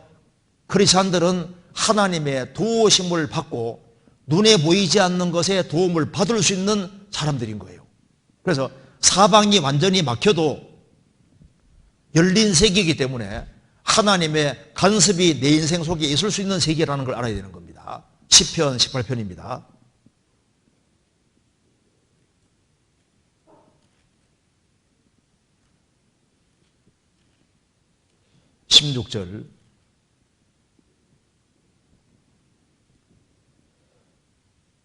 크리스찬들은 하나님의 도우심을 받고 눈에 보이지 않는 것에 도움을 받을 수 있는 사람들인 거예요. 그래서 사방이 완전히 막혀도 열린 세계이기 때문에 하나님의 간섭이 내 인생 속에 있을 수 있는 세계라는 걸 알아야 되는 겁니다. 시편 18편입니다. 16절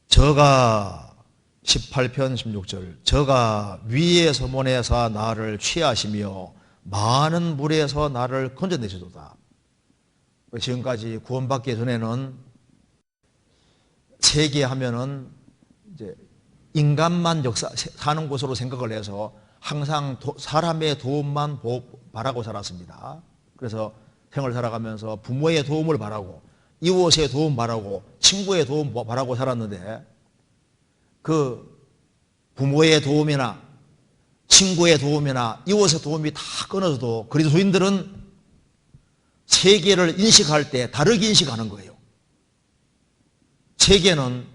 저가 18편 16절 저가 위에서 보내사 나를 취하시며 많은 물에서 나를 건져내시도다. 지금까지 구원받기 전에는 세계하면은 이제 인간만 역사 사는 곳으로 생각을 해서 항상 사람의 도움만 바라고 살았습니다. 그래서 생을 살아가면서 부모의 도움을 바라고 이웃의 도움 바라고 친구의 도움 바라고 살았는데 그 부모의 도움이나 친구의 도움이나 이웃의 도움이 다 끊어져도 그리스도인들은 세계를 인식할 때 다르게 인식하는 거예요. 세계는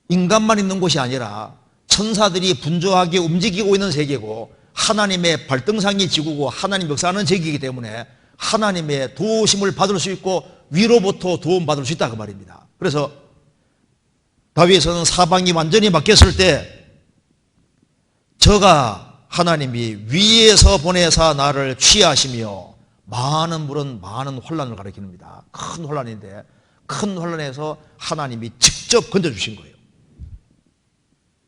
인간만 있는 곳이 아니라 천사들이 분주하게 움직이고 있는 세계고 하나님의 발등상이 지구고 하나님 역사하는 세계이기 때문에 하나님의 도우심을 받을 수 있고 위로부터 도움받을 수 있다 그 말입니다. 그래서 다윗은 사방이 완전히 막혔을 때 저가 하나님이 위에서 보내사 나를 취하시며 많은 물은 많은 환난을 가리킵니다. 큰 환난인데 큰 환난에서 하나님이 직접 건져주신 거예요.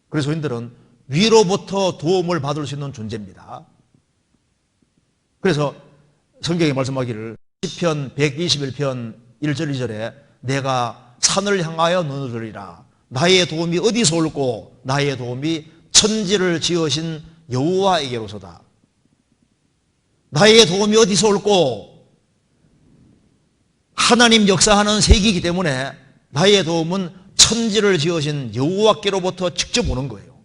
그리스도인들은 위로부터 도움을 받을 수 있는 존재입니다. 그래서 성경에 말씀하기를 시편 121편 1절 2절에 내가 산을 향하여 눈을 들으리라. 나의 도움이 어디서 올고 나의 도움이 천지를 지으신 여호와에게로서다. 나의 도움이 어디서 올고 하나님 역사하는 세계이기 때문에 나의 도움은 천지를 지으신 여호와께로부터 직접 오는 거예요.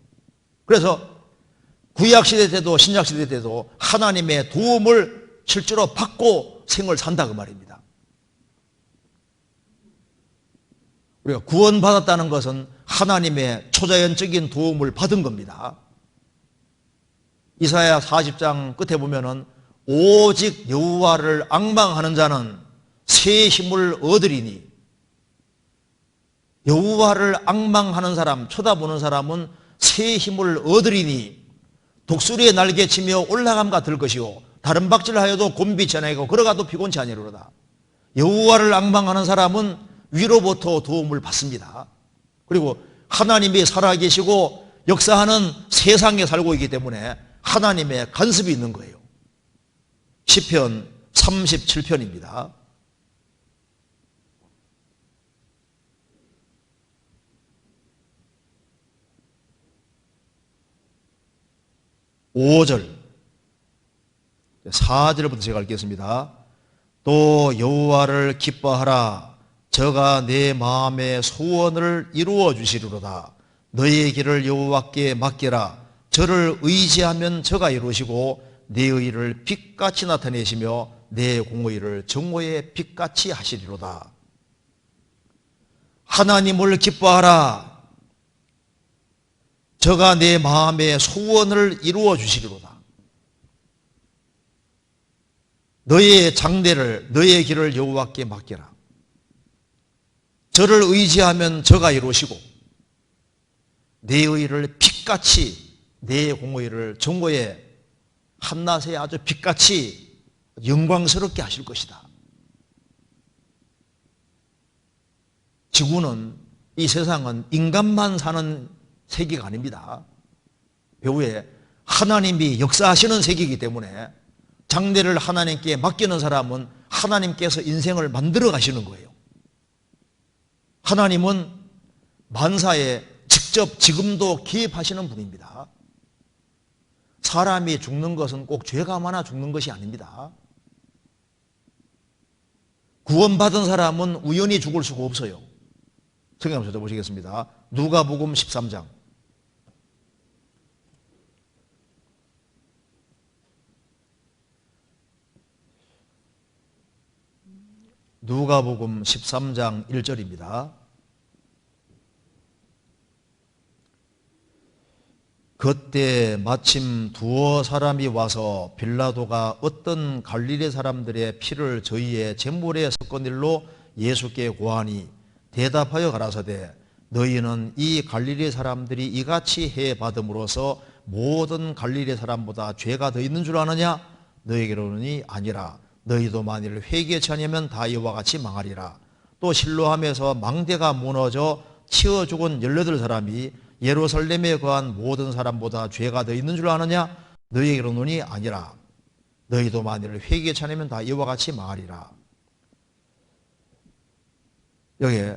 그래서 구약시대 때도 신약시대 때도 하나님의 도움을 실제로 받고 생을 산다 그 말입니다. 우리가 구원받았다는 것은 하나님의 초자연적인 도움을 받은 겁니다. 이사야 40장 끝에 보면은 오직 여호와를 앙망하는 자는 새 힘을 얻으리니 여호와를 앙망하는 사람, 쳐다보는 사람은 새 힘을 얻으리니 독수리의 날개치며 올라감과 들 것이요 다른 박질하여도 곤비치 아니하고 걸어가도 피곤치 아니하리로다. 여호와를 앙망하는 사람은 위로부터 도움을 받습니다. 그리고 하나님이 살아계시고 역사하는 세상에 살고 있기 때문에 하나님의 간섭이 있는 거예요. 시편 37편입니다. (5절) 4절부터 제가 읽겠습니다. 또 여호와를 기뻐하라. 저가 내 마음의 소원을 이루어 주시리로다. 너의 길을 여호와께 맡기라. 저를 의지하면 저가 이루시고 내 의를 빛같이 나타내시며 내 공의를 정오의 빛같이 하시리로다. 하나님을 기뻐하라. 저가 내 마음의 소원을 이루어 주시리로다. 너의 장대를 너의 길을 여호와께 맡기라. 저를 의지하면 저가 이루시고 내 의를 빛같이 내 공의를 정오의 한낮에 아주 빛같이 영광스럽게 하실 것이다. 지구는 이 세상은 인간만 사는 세계가 아닙니다. 배후에 하나님이 역사하시는 세계이기 때문에 장래를 하나님께 맡기는 사람은 하나님께서 인생을 만들어 가시는 거예요. 하나님은 만사에 직접 지금도 개입하시는 분입니다. 사람이 죽는 것은 꼭 죄가 많아 죽는 것이 아닙니다. 구원받은 사람은 우연히 죽을 수가 없어요. 성경 한번 찾아보시겠습니다. 누가복음 13장. 누가복음 13장 1절입니다. 그때 마침 두어 사람이 와서 빌라도가 어떤 갈릴리 사람들의 피를 저희의 제물에 섞은 일로 예수께 고하니 대답하여 가라사대 너희는 이 갈릴리 사람들이 이같이 해 받음으로써 모든 갈릴리 사람보다 죄가 더 있는 줄 아느냐? 너희에게로는 아니라 너희도 만일 회개치 아니하면 다 이와 같이 망하리라. 또 실로암에서 망대가 무너져 치어 죽은 18사람이 예루살렘에 거한 모든 사람보다 죄가 더 있는 줄 아느냐? 너희에게 이르노니 아니라. 너희도 만일 회개치 않으면 다 이와 같이 망하리라. 여기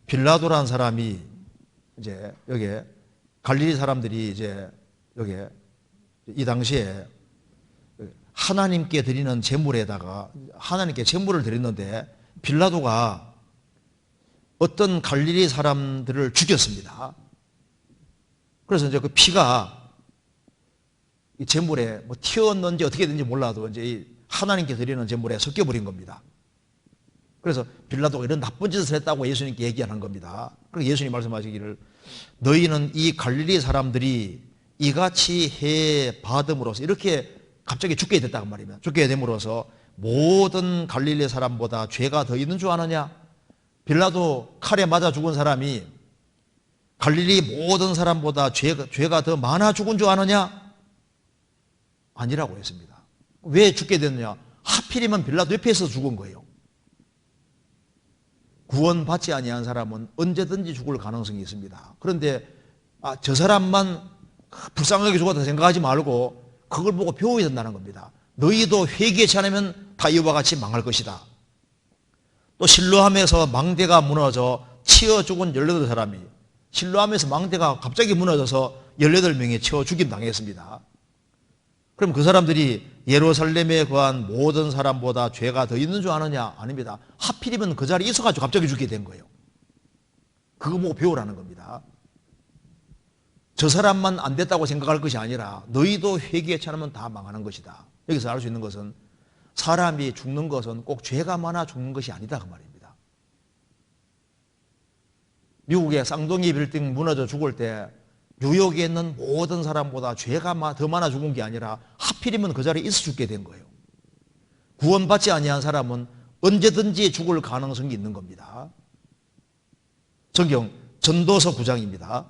빌라도라는 사람이 이제 여기 갈릴리 사람들이 이제 여기 이 당시에 하나님께 드리는 제물에다가 하나님께 제물을 드렸는데 빌라도가 어떤 갈릴리 사람들을 죽였습니다. 그래서 이제 그 피가 이 제물에 뭐 튀었는지 어떻게 된지 몰라도 이제 하나님께 드리는 제물에 섞여버린 겁니다. 그래서 빌라도가 이런 나쁜 짓을 했다고 예수님께 얘기하는 겁니다. 그래서 예수님 말씀하시기를 너희는 이 갈릴리 사람들이 이같이 해 받음으로써 이렇게 갑자기 죽게 됐다고 말이면 죽게 됨으로써 모든 갈릴리 사람보다 죄가 더 있는 줄 아느냐? 빌라도 칼에 맞아 죽은 사람이 갈릴리 모든 사람보다 죄가 더 많아 죽은 줄 아느냐? 아니라고 했습니다. 왜 죽게 됐느냐? 하필이면 빌라도 옆에서 죽은 거예요. 구원받지 아니한 사람은 언제든지 죽을 가능성이 있습니다. 그런데 저 사람만 불쌍하게 죽었다 생각하지 말고 그걸 보고 배워야 된다는 겁니다. 너희도 회개치 않으면 다 이와 같이 망할 것이다. 또 실로암에서 망대가 무너져 치어 죽은 18사람이 실로암에서 망대가 갑자기 무너져서 18명이 치어 죽임 당했습니다. 그럼 그 사람들이 예루살렘에 거한 모든 사람보다 죄가 더 있는 줄 아느냐? 아닙니다. 하필이면 그 자리에 있어가지고 갑자기 죽게 된 거예요. 그거 보고 배우라는 겁니다. 저 사람만 안 됐다고 생각할 것이 아니라 너희도 회개치 않으면 다 망하는 것이다. 여기서 알 수 있는 것은 사람이 죽는 것은 꼭 죄가 많아 죽는 것이 아니다 그 말입니다. 미국의 쌍둥이 빌딩 무너져 죽을 때 뉴욕에 있는 모든 사람보다 죄가 더 많아 죽은 게 아니라 하필이면 그 자리에 있어 죽게 된 거예요. 구원받지 아니한 사람은 언제든지 죽을 가능성이 있는 겁니다. 성경 전도서 9장입니다.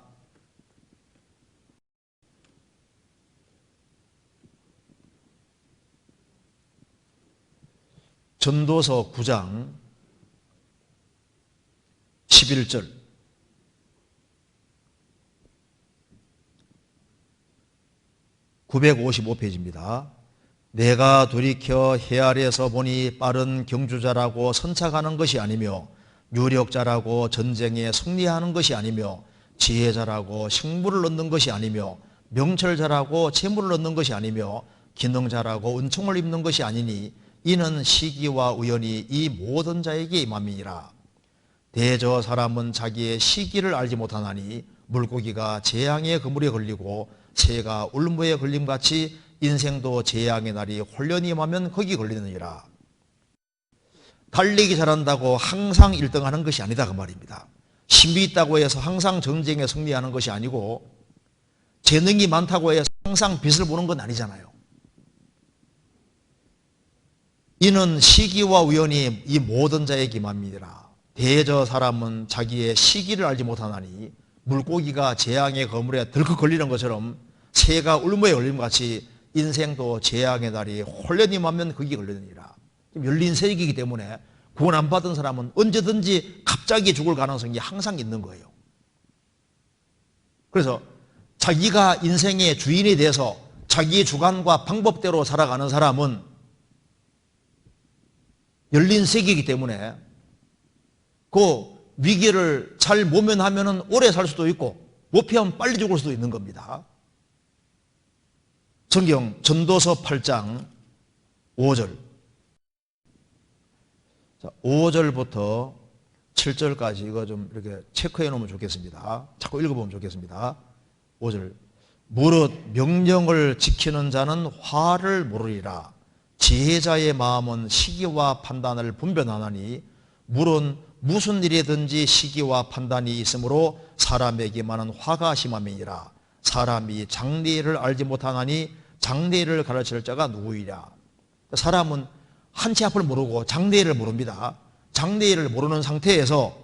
전도서 9장 11절 (955페이지입니다) 내가 돌이켜 해 아래에서 보니 빠른 경주자라고 선착하는 것이 아니며 유력자라고 전쟁에 승리하는 것이 아니며 지혜자라고 식물을 얻는 것이 아니며 명철자라고 재물을 얻는 것이 아니며 기능자라고 은총을 입는 것이 아니니 이는 시기와 우연이 이 모든 자에게 임함이니라. 대저 사람은 자기의 시기를 알지 못하나니 물고기가 재앙의 그물에 걸리고 새가 울무에 걸림같이 인생도 재앙의 날이 홀련히 임하면 거기 걸리느니라. 달리기 잘한다고 항상 1등하는 것이 아니다 그 말입니다. 힘이 있다고 해서 항상 전쟁에 승리하는 것이 아니고 재능이 많다고 해서 항상 빛을 보는 건 아니잖아요. 이는 시기와 우연이 이 모든 자에게 임함이니라. 대저 사람은 자기의 시기를 알지 못하나니 물고기가 재앙의 거물에 덜컥 걸리는 것처럼 새가 울무에 걸림 같이 인생도 재앙의 날이 홀련히 임하면 거기 걸리느니라. 열린 세기이기 때문에 구원 안 받은 사람은 언제든지 갑자기 죽을 가능성이 항상 있는 거예요. 그래서 자기가 인생의 주인이 돼서 자기의 주관과 방법대로 살아가는 사람은 열린 세계이기 때문에 그 위기를 잘 모면하면 오래 살 수도 있고 못 피하면 빨리 죽을 수도 있는 겁니다. 성경 전도서 8장 5절 5절부터 7절까지 이거 좀 이렇게 체크해 놓으면 좋겠습니다. 자꾸 읽어보면 좋겠습니다. 5절 무릇 명령을 지키는 자는 화를 모르리라. 지혜자의 마음은 시기와 판단을 분별하나니 물은 무슨 일이든지 시기와 판단이 있으므로 사람에게만은 화가 심함이니라. 사람이 장래일을 알지 못하나니 장래일을 가르칠 자가 누구이랴. 사람은 한치 앞을 모르고 장래일을 모릅니다. 장래일을 모르는 상태에서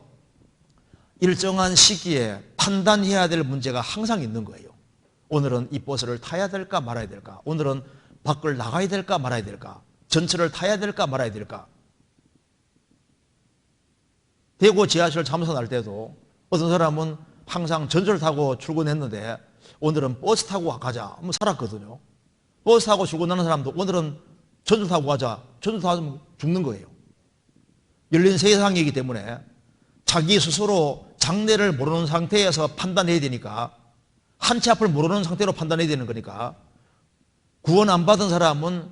일정한 시기에 판단해야 될 문제가 항상 있는 거예요. 오늘은 이 버스를 타야 될까 말아야 될까? 오늘은 밖을 나가야 될까 말아야 될까? 전철을 타야 될까 말아야 될까? 대구 지하철 참선할 때도 어떤 사람은 항상 전철 타고 출근했는데 오늘은 버스 타고 가자. 뭐 살았거든요. 버스 타고 출근하는 사람도 오늘은 전철 타고 가자. 전철 타고 죽는 거예요. 열린 세상이기 때문에 자기 스스로 장래를 모르는 상태에서 판단해야 되니까, 한 치 앞을 모르는 상태로 판단해야 되는 거니까, 구원 안 받은 사람은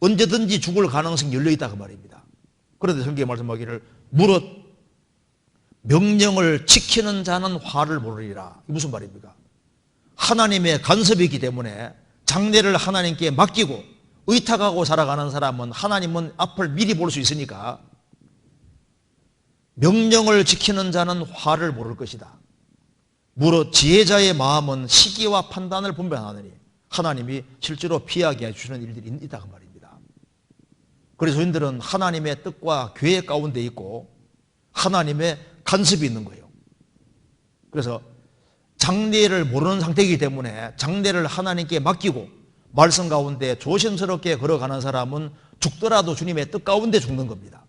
언제든지 죽을 가능성이 열려있다 그 말입니다. 그런데 성경에 말씀하기를 무릇 명령을 지키는 자는 화를 모르리라. 이게 무슨 말입니까? 하나님의 간섭이 있기 때문에 장래를 하나님께 맡기고 의탁하고 살아가는 사람은 하나님은 앞을 미리 볼 수 있으니까 명령을 지키는 자는 화를 모를 것이다. 무릇 지혜자의 마음은 시기와 판단을 분별하느니 하나님이 실제로 피하게 해주시는 일들이 있다 그 말입니다. 그래서 저희들은 하나님의 뜻과 계획 가운데 있고 하나님의 간섭이 있는 거예요. 그래서 장래를 모르는 상태이기 때문에 장래를 하나님께 맡기고 말씀 가운데 조심스럽게 걸어가는 사람은 죽더라도 주님의 뜻 가운데 죽는 겁니다.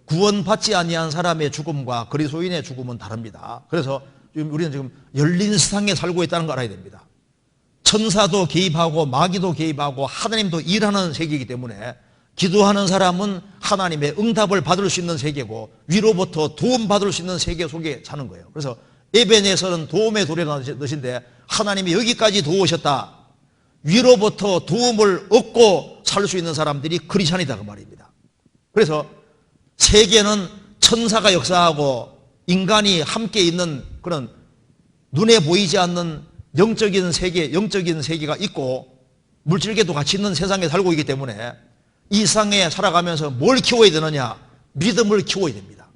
구원받지 아니한 사람의 죽음과 그리스도인의 죽음은 다릅니다. 그래서 우리는 지금 열린 세상에 살고 있다는 걸 알아야 됩니다. 천사도 개입하고 마귀도 개입하고 하나님도 일하는 세계이기 때문에 기도하는 사람은 하나님의 응답을 받을 수 있는 세계고 위로부터 도움받을 수 있는 세계 속에 사는 거예요. 그래서 에벤에서는 도움의 도래라는 뜻인데 하나님이 여기까지 도우셨다. 위로부터 도움을 얻고 살 수 있는 사람들이 크리스찬이다 그 말입니다. 그래서 세계는 천사가 역사하고 인간이 함께 있는 그런 눈에 보이지 않는 영적인 세계가 있고 물질계도 같이 있는 세상에 살고 있기 때문에 이 세상에 살아가면서 뭘 키워야 되느냐? 믿음을 키워야 됩니다.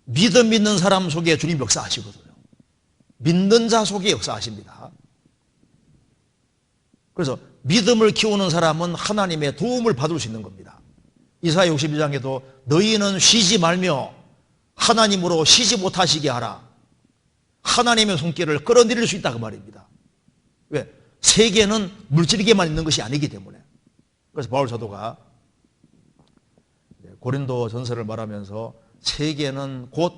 믿음 있는 사람 속에 주님 역사하시거든요. 믿는 자 속에 역사하십니다. 그래서 믿음을 키우는 사람은 하나님의 도움을 받을 수 있는 겁니다. 이사야 62장에도 너희는 쉬지 말며 하나님으로 쉬지 못하시게 하라. 하나님의 손길을 끌어내릴 수 있다 그 말입니다. 왜? 세계는 물질에게만 있는 것이 아니기 때문에. 그래서 바울 사도가 고린도 전서를 말하면서 세계는 곧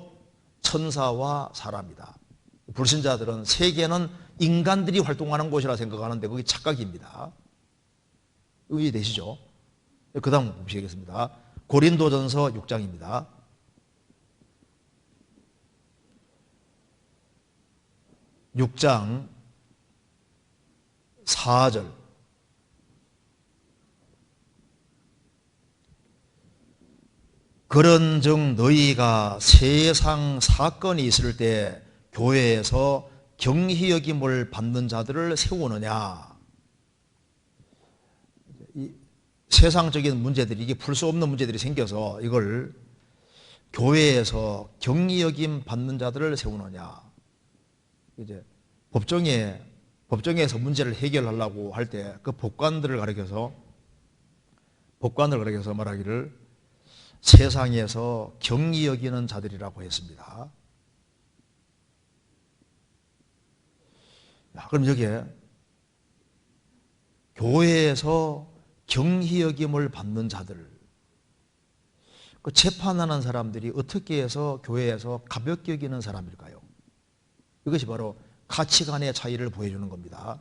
천사와 사람이다. 불신자들은 세계는 인간들이 활동하는 곳이라 생각하는데 그게 착각입니다. 이해되시죠? 그 다음 보시겠습니다. 고린도전서 6장입니다. 6장 4절. 그런즉 너희가 세상 사건이 있을 때 교회에서 경히 여김을 받는 자들을 세우느냐. 이 세상적인 문제들이, 이게 풀 수 없는 문제들이 생겨서 이걸 교회에서 경히 여김 받는 자들을 세우느냐. 이제 법정에서 문제를 해결하려고 할 때 그 법관들을 가리켜서 말하기를 세상에서 경히 여기는 자들이라고 했습니다. 그럼 여기에 교회에서 경히 여김을 받는 자들, 그 재판하는 사람들이 어떻게 해서 교회에서 가볍게 여기는 사람일까요? 이것이 바로 가치관의 차이를 보여주는 겁니다.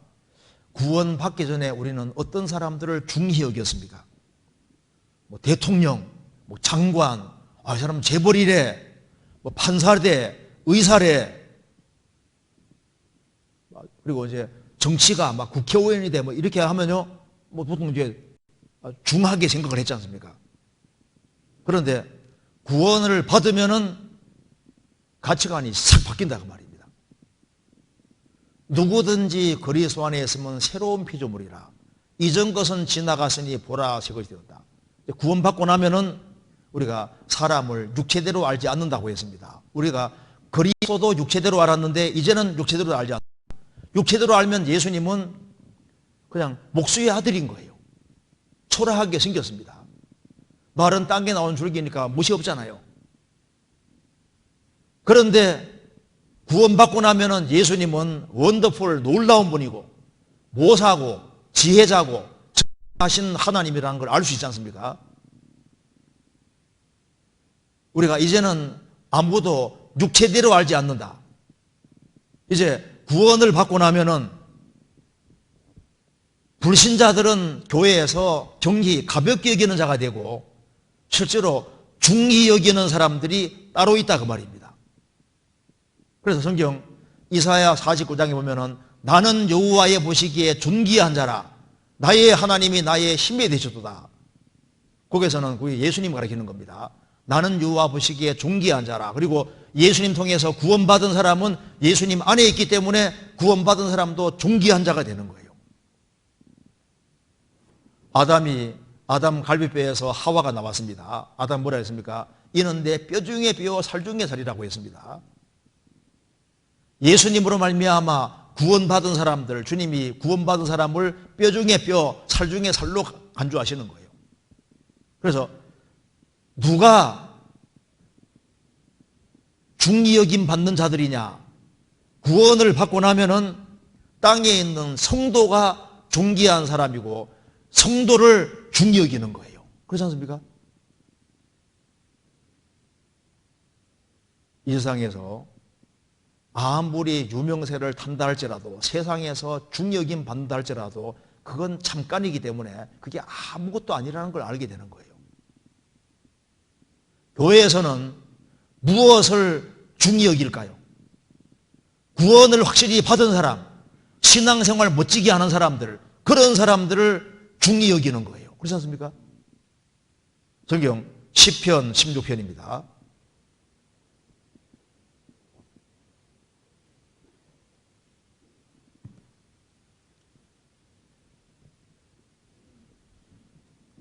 구원받기 전에 우리는 어떤 사람들을 중히 여겼습니까? 뭐 대통령, 뭐 장관, 이 사람은 재벌이래, 뭐 판사래, 의사래, 그리고 이제 정치가 막 국회의원이 돼 뭐 이렇게 하면요, 뭐 보통 이제 중하게 생각을 했지 않습니까? 그런데 구원을 받으면은 가치관이 싹 바뀐다 그 말입니다. 누구든지 그리스도 안에 있으면 새로운 피조물이라. 이전 것은 지나갔으니 보라 새 것이 되었다. 구원받고 나면은 우리가 사람을 육체대로 알지 않는다고 했습니다. 우리가 그리스도도 육체대로 알았는데 이제는 육체대로 알지 않는다. 육체대로 알면 예수님은 그냥 목수의 아들인 거예요. 초라하게 생겼습니다. 말은 땅에 나온 줄기니까 못이 없잖아요. 그런데 구원받고 나면은 예수님은 원더풀 놀라운 분이고 모사고 지혜자고 하신 하나님이라는 걸 알 수 있지 않습니까? 우리가 이제는 아무도 육체대로 알지 않는다. 이제 구원을 받고 나면은 불신자들은 교회에서 정히 가볍게 여기는 자가 되고 실제로 중히 여기는 사람들이 따로 있다 그 말입니다. 그래서 성경 이사야 49장에 보면은 나는 여호와의 보시기에 존귀한 자라 나의 하나님이 나의 힘이 되셨도다. 거기서는 그게 예수님 가리키는 겁니다. 나는 여호와 보시기에 존귀한 자라. 그리고 예수님 통해서 구원받은 사람은 예수님 안에 있기 때문에 구원받은 사람도 존귀한 자가 되는 거예요. 아담 갈비뼈에서 하와가 나왔습니다. 아담 뭐라 했습니까? 이는 내 뼈 중에 뼈, 살 중에 살이라고 했습니다. 예수님으로 말미암아 구원받은 사람들, 주님이 구원받은 사람을 뼈 중에 뼈, 살 중에 살로 간주하시는 거예요. 그래서 누가 중히 여김 받는 자들이냐? 구원을 받고 나면은 땅에 있는 성도가 존귀한 사람이고 성도를 중히 여기는 거예요. 그렇지 않습니까? 이 세상에서 아무리 유명세를 탄다 할지라도 세상에서 중히 여김 받는다 할지라도 그건 잠깐이기 때문에 그게 아무것도 아니라는 걸 알게 되는 거예요. 교회에서는 무엇을 중히 여길까요? 구원을 확실히 받은 사람, 신앙생활 멋지게 하는 사람들, 그런 사람들을 중히 여기는 거예요. 그렇지 않습니까? 성경 시편 16편입니다.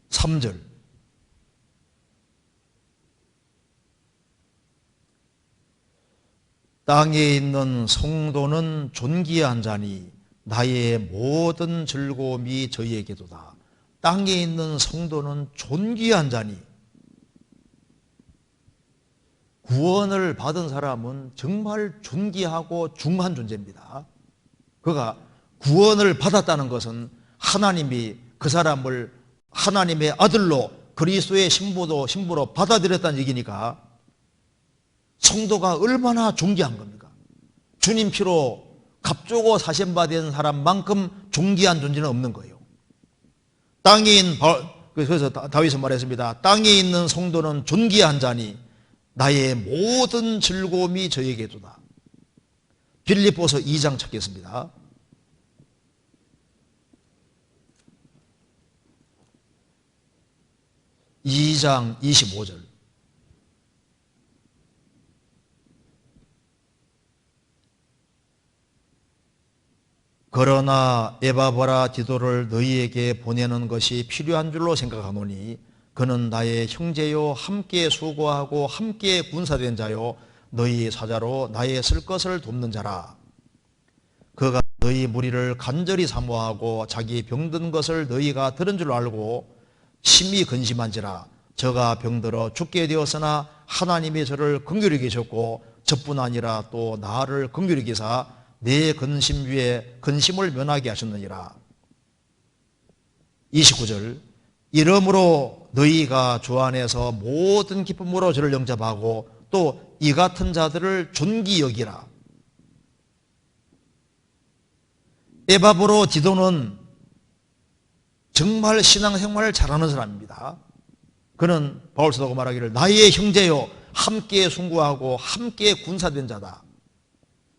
삼절 땅에 있는 성도는 존귀한 자니 나의 모든 즐거움이 저희에게도다. 땅에 있는 성도는 존귀한 자니 구원을 받은 사람은 정말 존귀하고 중한 존재입니다. 그가 구원을 받았다는 것은 하나님이 그 사람을 하나님의 아들로 그리스도의 신부로 받아들였다는 얘기니까 성도가 얼마나 존귀한 겁니까? 주님 피로 값주고 사신받은 사람만큼 존귀한 존재는 없는 거예요. 그래서 다윗은 말했습니다. 땅에 있는 성도는 존귀한 자니 나의 모든 즐거움이 저에게도다. 빌립보서 2장 찾겠습니다. (2장 25절) 그러나 에바브라디도를 너희에게 보내는 것이 필요한 줄로 생각하노니 그는 나의 형제요 함께 수고하고 함께 군사된 자요 너희 사자로 나의 쓸 것을 돕는 자라. 그가 너희 무리를 간절히 사모하고 자기 병든 것을 너희가 들은 줄 알고 심히 근심한지라. 저가 병들어 죽게 되었으나 하나님이 저를 긍휼히 계셨고 저뿐 아니라 또 나를 긍휼히 계사 내 근심 위에 근심을 면하게 하셨느니라. 29절 이러므로 너희가 주 안에서 모든 기쁨으로 저를 영접하고 또 이 같은 자들을 존귀 여기라. 에바브로디도는 정말 신앙생활을 잘하는 사람입니다. 그는 바울사도가 말하기를 나의 형제요 함께 순구하고 함께 군사된 자다.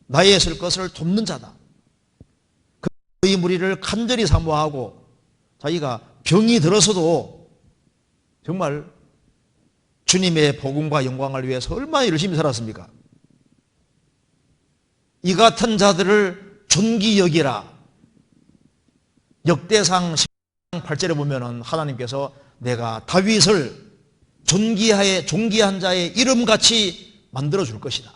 나의 쓸 것을 돕는 자다. 그의 무리를 간절히 사모하고 자기가 병이 들어서도 정말 주님의 복음과 영광을 위해서 얼마나 열심히 살았습니까? 이 같은 자들을 존귀 여기라. 역대상 8절에 보면은 하나님께서 내가 다윗을 존귀한 자의 이름같이 만들어 줄 것이다.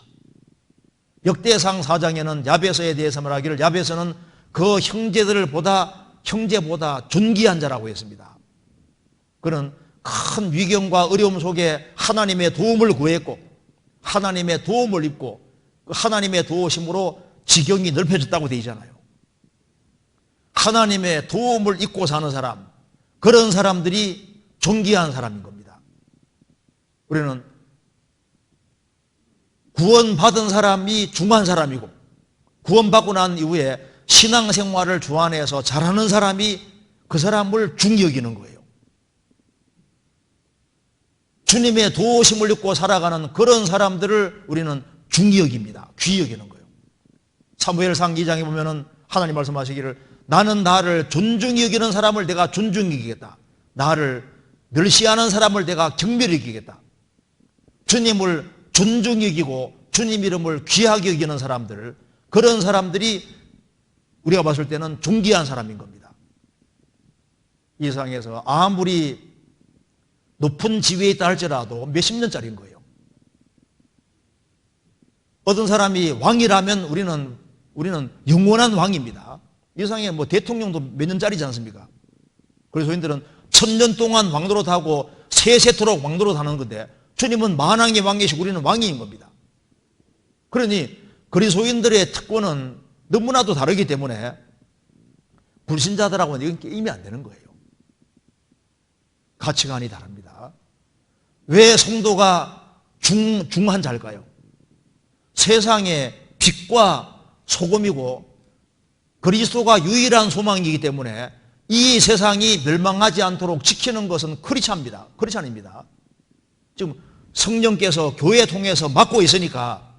역대상 4장에는 야베서에 대해서 말하기를 야베서는 그 형제보다 존귀한 자라고 했습니다. 그는 큰 위경과 어려움 속에 하나님의 도움을 구했고 하나님의 도움을 입고 그 하나님의 도우심으로 지경이 넓혀졌다고 되어 있잖아요. 하나님의 도움을 입고 사는 사람, 그런 사람들이 존귀한 사람인 겁니다. 우리는 구원받은 사람이 중한 사람이고, 구원받고 난 이후에 신앙생활을 주안해서 잘하는 사람이 그 사람을 중히 여기는 거예요. 주님의 도우심을 입고 살아가는 그런 사람들을 우리는 중히 여깁니다. 귀히 여기는 거예요. 사무엘상 2장에 보면은 하나님 말씀하시기를 나는 나를 존중히 여기는 사람을 내가 존중히 여기겠다. 나를 멸시하는 사람을 내가 경멸히 여기겠다. 주님을 존중히 여기고 주님 이름을 귀하게 여기는 사람들, 그런 사람들이 우리가 봤을 때는 존귀한 사람인 겁니다. 이 세상에서 아무리 높은 지위에 있다 할지라도 몇십 년짜리인 거예요. 어떤 사람이 왕이라면 우리는 영원한 왕입니다. 이 세상에 뭐 대통령도 몇 년짜리지 않습니까? 그래서 소인들은 1000년 동안 왕노릇 하고 세세토록 왕노릇 하는 건데, 주님은 만왕의 왕이시고 우리는 왕인 겁니다. 그러니 그리스도인들의 특권은 너무나도 다르기 때문에 불신자들하고는 이건 게임이 안 되는 거예요. 가치관이 다릅니다. 왜 성도가 중한 자일까요? 세상의 빛과 소금이고 그리스도가 유일한 소망이기 때문에 이 세상이 멸망하지 않도록 지키는 것은 크리스찬입니다. 크리스찬입니다. 지금 성령께서 교회 통해서 맡고 있으니까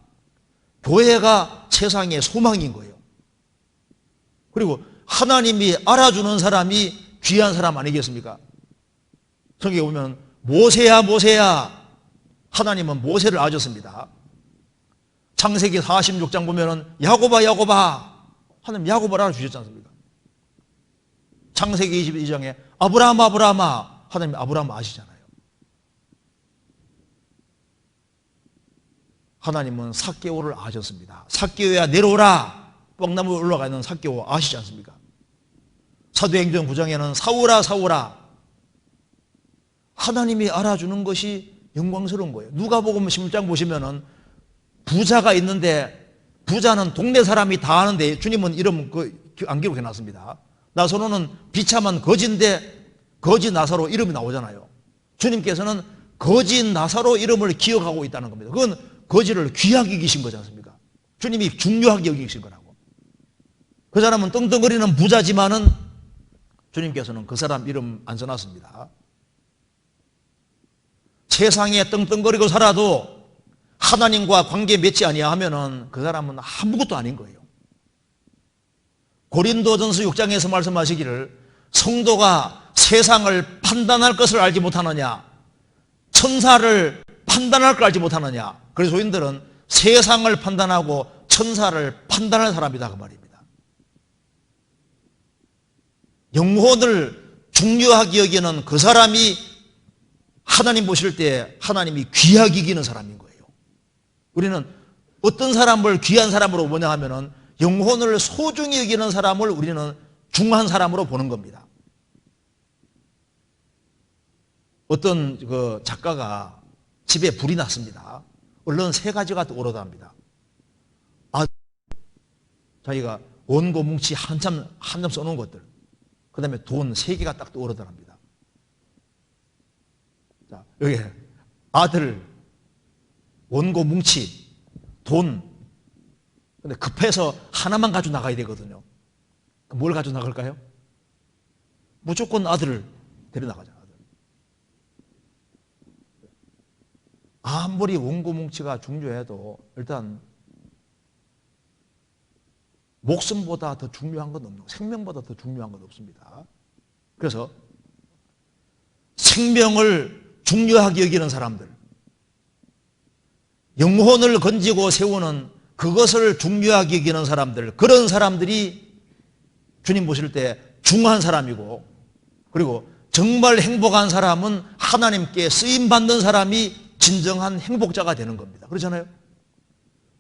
교회가 세상의 소망인 거예요. 그리고 하나님이 알아주는 사람이 귀한 사람 아니겠습니까? 성경에 보면 모세야 모세야, 하나님은 모세를 아셨습니다. 창세기 46장 보면은 야곱아 야곱아, 하나님 야곱을 알아주셨지 않습니까? 창세기 22장에 아브라함 아브라함아, 하나님 아브라함 아시잖아요. 하나님은 삭개오를 아셨습니다. 삭개오야 내려오라, 뻥나무 올라가 있는 삭개오 아시지 않습니까? 사도행전 9장에는 사울아 사울아, 하나님이 알아주는 것이 영광스러운 거예요. 누가복음 16장 보시면은 부자가 있는데, 부자는 동네 사람이 다 아는데 주님은 이름 안 기록해 놨습니다. 나사로는 비참한 거지인데 거지 나사로 이름이 나오잖아요. 주님께서는 거지 나사로 이름을 기억하고 있다는 겁니다. 그건 거지를 귀하게 여기신 거지 않습니까? 주님이 중요하게 여기신 거라고. 그 사람은 떵떵거리는 부자지만은 주님께서는 그 사람 이름 안 써놨습니다. 세상에 떵떵거리고 살아도 하나님과 관계 맺지 아니하면은 그 사람은 아무것도 아닌 거예요. 고린도전서 6장에서 말씀하시기를 성도가 세상을 판단할 것을 알지 못하느냐, 천사를 판단할 걸 알지 못하느냐. 그래서 소인들은 세상을 판단하고 천사를 판단할 사람이다 그 말입니다. 영혼을 중요하게 여기는 그 사람이 하나님 보실 때 하나님이 귀하게 여기는 사람인 거예요. 우리는 어떤 사람을 귀한 사람으로 보냐 하면은 영혼을 소중히 여기는 사람을 우리는 중한 사람으로 보는 겁니다. 어떤 그 작가가 집에 불이 났습니다. 얼른 세 가지가 떠오르답니다. 자기가 원고 뭉치 한참 써놓은 것들, 그 다음에 돈 3개가 딱 떠오르더랍니다. 자, 여기 아들, 원고 뭉치, 돈. 근데 급해서 하나만 가지고 나가야 되거든요. 뭘 가지고 나갈까요? 무조건 아들을 데려나가잖아요. 아무리 원고 뭉치가 중요해도 일단 목숨보다 더 중요한 건 없는 거예요. 생명보다 더 중요한 건 없습니다. 그래서 생명을 중요하게 여기는 사람들, 영혼을 건지고 세우는 그것을 중요하게 여기는 사람들, 그런 사람들이 주님 보실 때 중한 사람이고, 그리고 정말 행복한 사람은 하나님께 쓰임받는 사람이 진정한 행복자가 되는 겁니다. 그렇잖아요?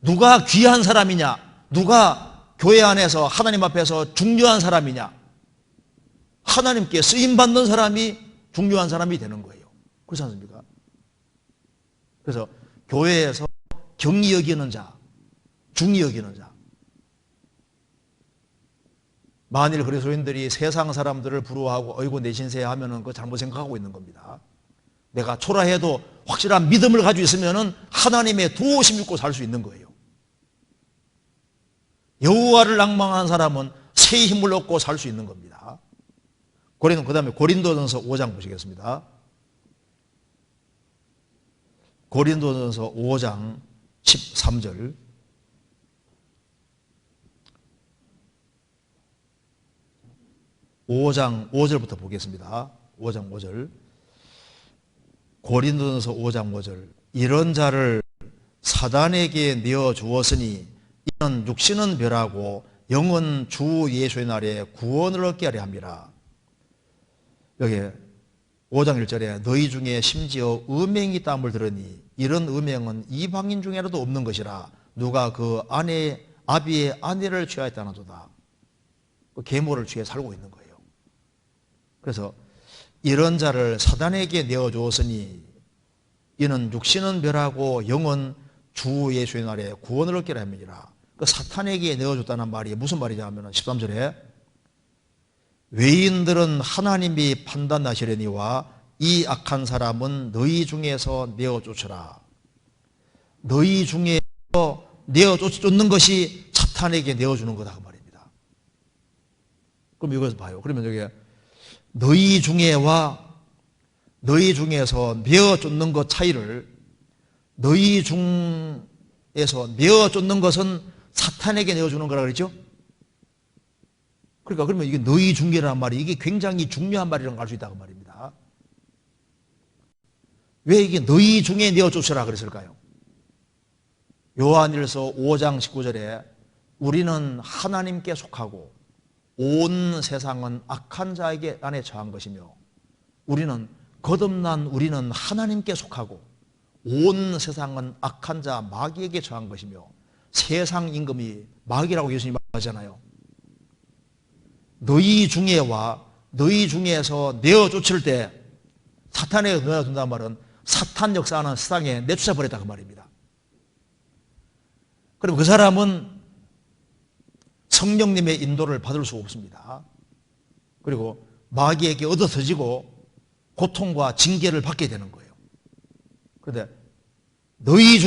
누가 귀한 사람이냐, 누가 교회 안에서 하나님 앞에서 중요한 사람이냐, 하나님께 쓰임받는 사람이 중요한 사람이 되는 거예요. 그렇지 않습니까? 그래서 교회에서 경히 여기는 자, 중히 여기는 자, 만일 그리스도인들이 세상 사람들을 부러워하고 어이구 내 신세 하면은 그거 잘못 생각하고 있는 겁니다. 내가 초라해도 확실한 믿음을 가지고 있으면 하나님의 도우심 믿고 살 수 있는 거예요. 여호와를 낭망하는 사람은 새 힘을 얻고 살 수 있는 겁니다. 그 다음에 고린도전서 5장 보시겠습니다. 고린도전서 5장 13절. 5장 5절부터 보겠습니다. 5장 5절. 고린도전서 5장 5절. 이런 자를 사단에게 내어 주었으니 이는 육신은 멸하고 영은 주 예수의 날에 구원을 얻게 하려 함이라. 여기 5장 1절에 너희 중에 심지어 음행이 있다함을 들으니 이런 음행은 이방인 중에라도 없는 것이라. 누가 그 아비의 아내를 취하였다나도다. 계모를 취해 살고 있는 거예요. 그래서 이런 자를 사단에게 내어주었으니 이는 육신은 멸하고 영은 주 예수의 날에 구원을 얻기라 함이니라. 그 사탄에게 내어줬다는 말이 무슨 말이냐 하면 13절에 외인들은 하나님이 판단하시려니와 이 악한 사람은 너희 중에서 내어쫓으라. 너희 중에서 내어쫓는 것이 사탄에게 내어주는 거다 그 말입니다. 그럼 이것을 봐요. 그러면 여기 너희 중에와 너희 중에서 내어쫓는 것 차이를, 너희 중에서 내어쫓는 것은 사탄에게 내어주는 거라 그랬죠? 그러니까 그러면 이게 너희 중에라는 말이 이게 굉장히 중요한 말이라는 걸 알 수 있다고 말입니다. 왜 이게 너희 중에 내어쫓으라 그랬을까요? 요한일서 5장 19절에 우리는 하나님께 속하고 온 세상은 악한 자에게 안에 처한 것이며 우리는 거듭난 우리는 하나님께 속하고 온 세상은 악한 자 마귀에게 처한 것이며 세상 임금이 마귀라고 예수님이 말하잖아요. 너희 중에와 너희 중에서 내어쫓을 때 사탄에게 내어준다는 말은 사탄 역사는 세상에 내쫓아 버렸다 그 말입니다. 그럼 그 사람은 성령님의 인도를 받을 수 없습니다. 그리고 마귀에게 얻어서지고 고통과 징계를 받게 되는 거예요. 그런데 너희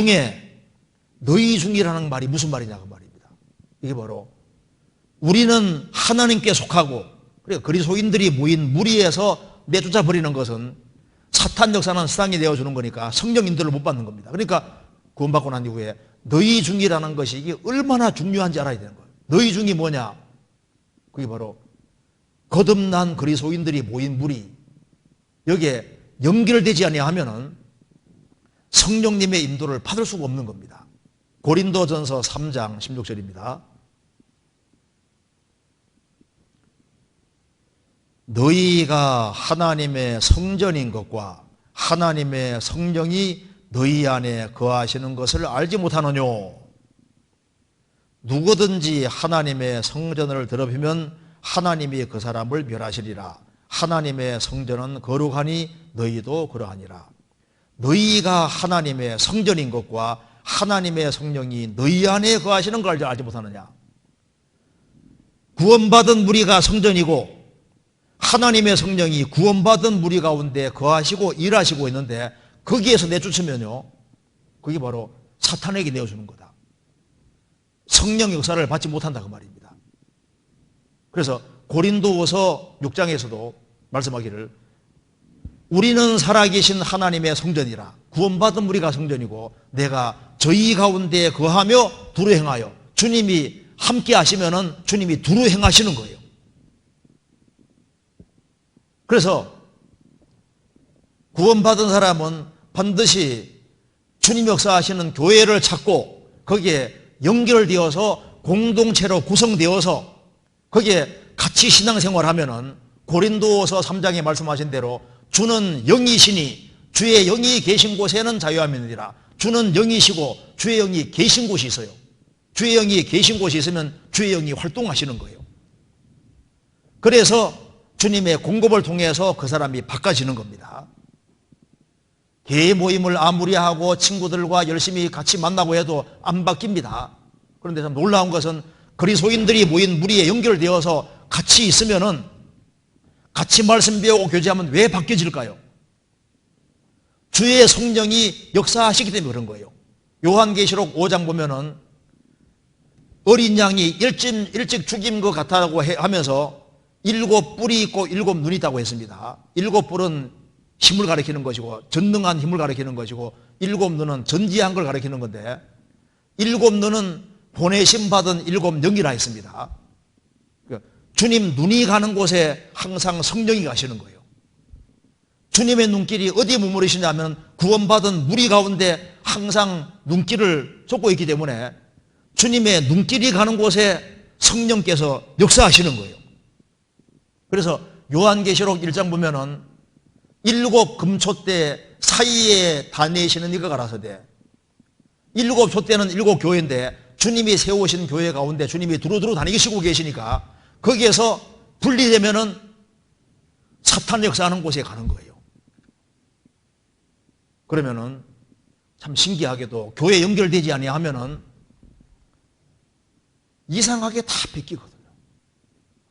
중이라는 말이 무슨 말이냐 그 말입니다. 이게 바로 우리는 하나님께 속하고 그러니까 그리스도인들이 모인 무리에서 내쫓아 버리는 것은 사탄 역사는 세상에 내어주는 거니까 성령 인도를 못 받는 겁니다. 그러니까 구원받고 난 이후에 너희 중이라는 것이 이게 얼마나 중요한지 알아야 되는 거예요. 너희 중이 뭐냐? 그게 바로 거듭난 그리스도인들이 모인 무리. 여기에 연결되지 아니하면은 성령님의 인도를 받을 수가 없는 겁니다. 고린도전서 3장 16절입니다. 너희가 하나님의 성전인 것과 하나님의 성령이 너희 안에 거하시는 것을 알지 못하느뇨. 누구든지 하나님의 성전을 더럽히면 하나님이 그 사람을 멸하시리라. 하나님의 성전은 거룩하니 너희도 그러하니라. 너희가 하나님의 성전인 것과 하나님의 성령이 너희 안에 거하시는 걸 알지 못하느냐. 구원받은 무리가 성전이고 하나님의 성령이 구원받은 무리 가운데 거하시고 일하시고 있는데 거기에서 내쫓으면요, 그게 바로 사탄에게 내어주는 거다. 성령 역사를 받지 못한다 그 말입니다. 그래서 고린도후서 6장에서도 말씀하기를 우리는 살아계신 하나님의 성전이라. 구원받은 무리가 성전이고 내가 저희 가운데 거하며 두루 행하여. 주님이 함께 하시면은 주님이 두루 행하시는 거예요. 그래서 구원받은 사람은 반드시 주님 역사하시는 교회를 찾고 거기에 연결되어서 공동체로 구성되어서 거기에 같이 신앙생활을 하면은 고린도서 3장에 말씀하신 대로 주는 영이시니 주의 영이 계신 곳에는 자유함이 있느니라. 주는 영이시고 주의 영이 계신 곳이 있어요. 주의 영이 계신 곳이 있으면 주의 영이 활동하시는 거예요. 그래서 주님의 공급을 통해서 그 사람이 바꿔지는 겁니다. 개의 모임을 아무리 하고 친구들과 열심히 같이 만나고 해도 안 바뀝니다. 그런데 참 놀라운 것은 그리스도인들이 모인 무리에 연결되어서 같이 있으면은 같이 말씀 배우고 교제하면 왜 바뀌어질까요? 주의 성령이 역사하시기 때문에 그런 거예요. 요한계시록 5장 보면은 어린 양이 일찍 죽인 것 같다고 하면서 7뿔이 있고 7눈이 있다고 했습니다. 7뿔은 힘을 가리키는 것이고 전능한 힘을 가리키는 것이고 7눈은 전지한 걸 가리키는 건데 7눈은 보내심 받은 7영이라 했습니다. 주님 눈이 가는 곳에 항상 성령이 가시는 거예요. 주님의 눈길이 어디에 머무르시냐면 구원받은 무리 가운데 항상 눈길을 쫓고 있기 때문에 주님의 눈길이 가는 곳에 성령께서 역사하시는 거예요. 그래서 요한계시록 1장 보면은 7 금초대 사이에 다니시는 이가 가라사대 7 촛대는 7 교회인데 주님이 세우신 교회 가운데 주님이 두루두루 다니시고 계시니까 거기에서 분리되면은 사탄 역사하는 곳에 가는 거예요. 그러면은 참 신기하게도 교회에 연결되지 아니하면은 이상하게 다 뺏기거든요.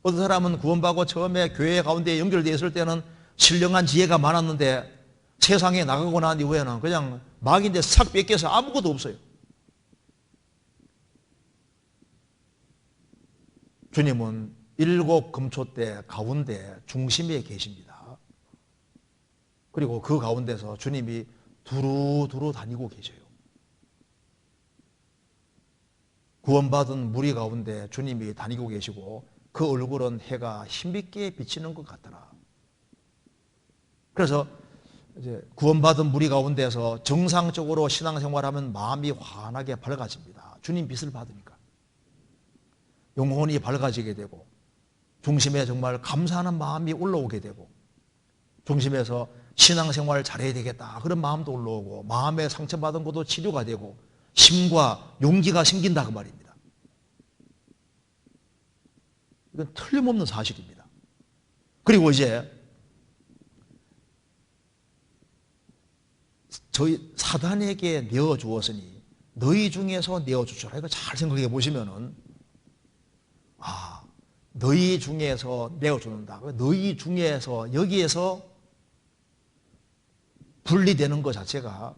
어떤 사람은 구원받고 처음에 교회 가운데 연결되어 있을 때는 신령한 지혜가 많았는데 세상에 나가고 난 이후에는 그냥 막인데 싹 뺏겨서 아무것도 없어요. 주님은 7 금초대 가운데 중심에 계십니다. 그리고 그 가운데서 주님이 두루두루 다니고 계셔요. 구원받은 무리 가운데 주님이 다니고 계시고 그 얼굴은 해가 힘있게 비치는 것 같더라. 그래서 이제 구원받은 무리 가운데서 정상적으로 신앙생활하면 마음이 환하게 밝아집니다. 주님 빛을 받으니까. 영혼이 밝아지게 되고 중심에 정말 감사하는 마음이 올라오게 되고 중심에서 신앙생활 잘해야 되겠다 그런 마음도 올라오고 마음에 상처받은 것도 치료가 되고 힘과 용기가 생긴다 그 말입니다. 이건 틀림없는 사실입니다. 그리고 이제 저희 사단에게 내어주었으니 너희 중에서 내어주셔라. 이거 잘 생각해 보시면은 너희 중에서 내어주는다. 너희 중에서 여기에서 분리되는 것 자체가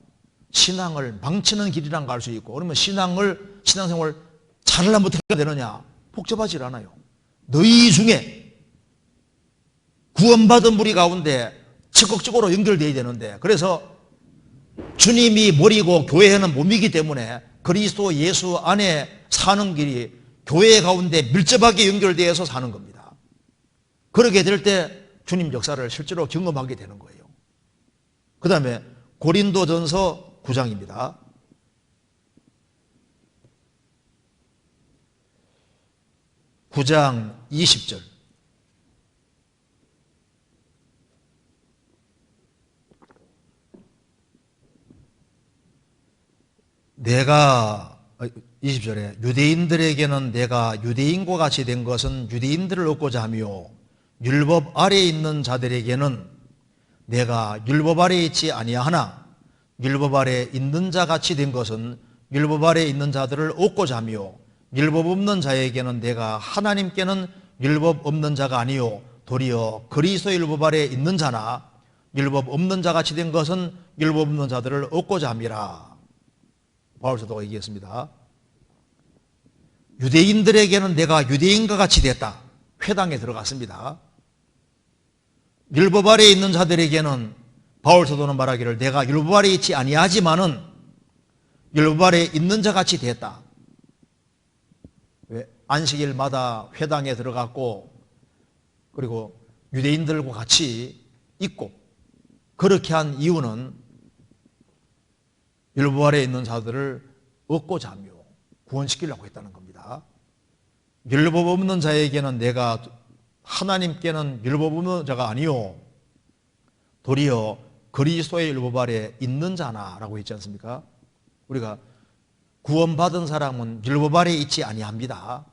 신앙을 망치는 길이란 거 알 수 있고 그러면 신앙생활 잘하려면 어떻게 되느냐? 복잡하지 않아요. 너희 중에 구원받은 무리 가운데 적극적으로 연결되어야 되는데 그래서 주님이 머리고 교회는 몸이기 때문에 그리스도 예수 안에 사는 길이 교회 가운데 밀접하게 연결되어서 사는 겁니다. 그렇게 될 때 주님 역사를 실제로 경험하게 되는 거예요. 그 다음에 고린도전서 9장입니다. (9장 20절) 내가 20절에 유대인들에게는 내가 유대인과 같이 된 것은 유대인들을 얻고자 하며 율법 아래에 있는 자들에게는 내가 율법 아래에 있지 아니하나 율법 아래에 있는 자 같이 된 것은 율법 아래에 있는 자들을 얻고자 하며 율법 없는 자에게는 내가 하나님께는 율법 없는 자가 아니요 도리어 그리스도의 율법 아래에 있는 자나 율법 없는 자 같이 된 것은 율법 없는 자들을 얻고자 함이라. 바울 사도가 얘기했습니다. 유대인들에게는 내가 유대인과 같이 됐다. 회당에 들어갔습니다. 율법 아래에 있는 자들에게는 바울 사도는 말하기를 내가 율법 아래에 있지 아니하지만은 율법 아래에 있는 자 같이 됐다. 왜? 안식일마다 회당에 들어갔고 그리고 유대인들과 같이 있고 그렇게 한 이유는 율법 아래에 있는 자들을 얻고자 하며 구원시키려고 했다는 겁니다. 율법 없는 자에게는 내가 하나님께는 율법 없는 자가 아니요 도리어 그리스도의 율법 아래에 있는 자나라고 했지 않습니까? 우리가 구원받은 사람은 율법 아래에 있지 아니합니다.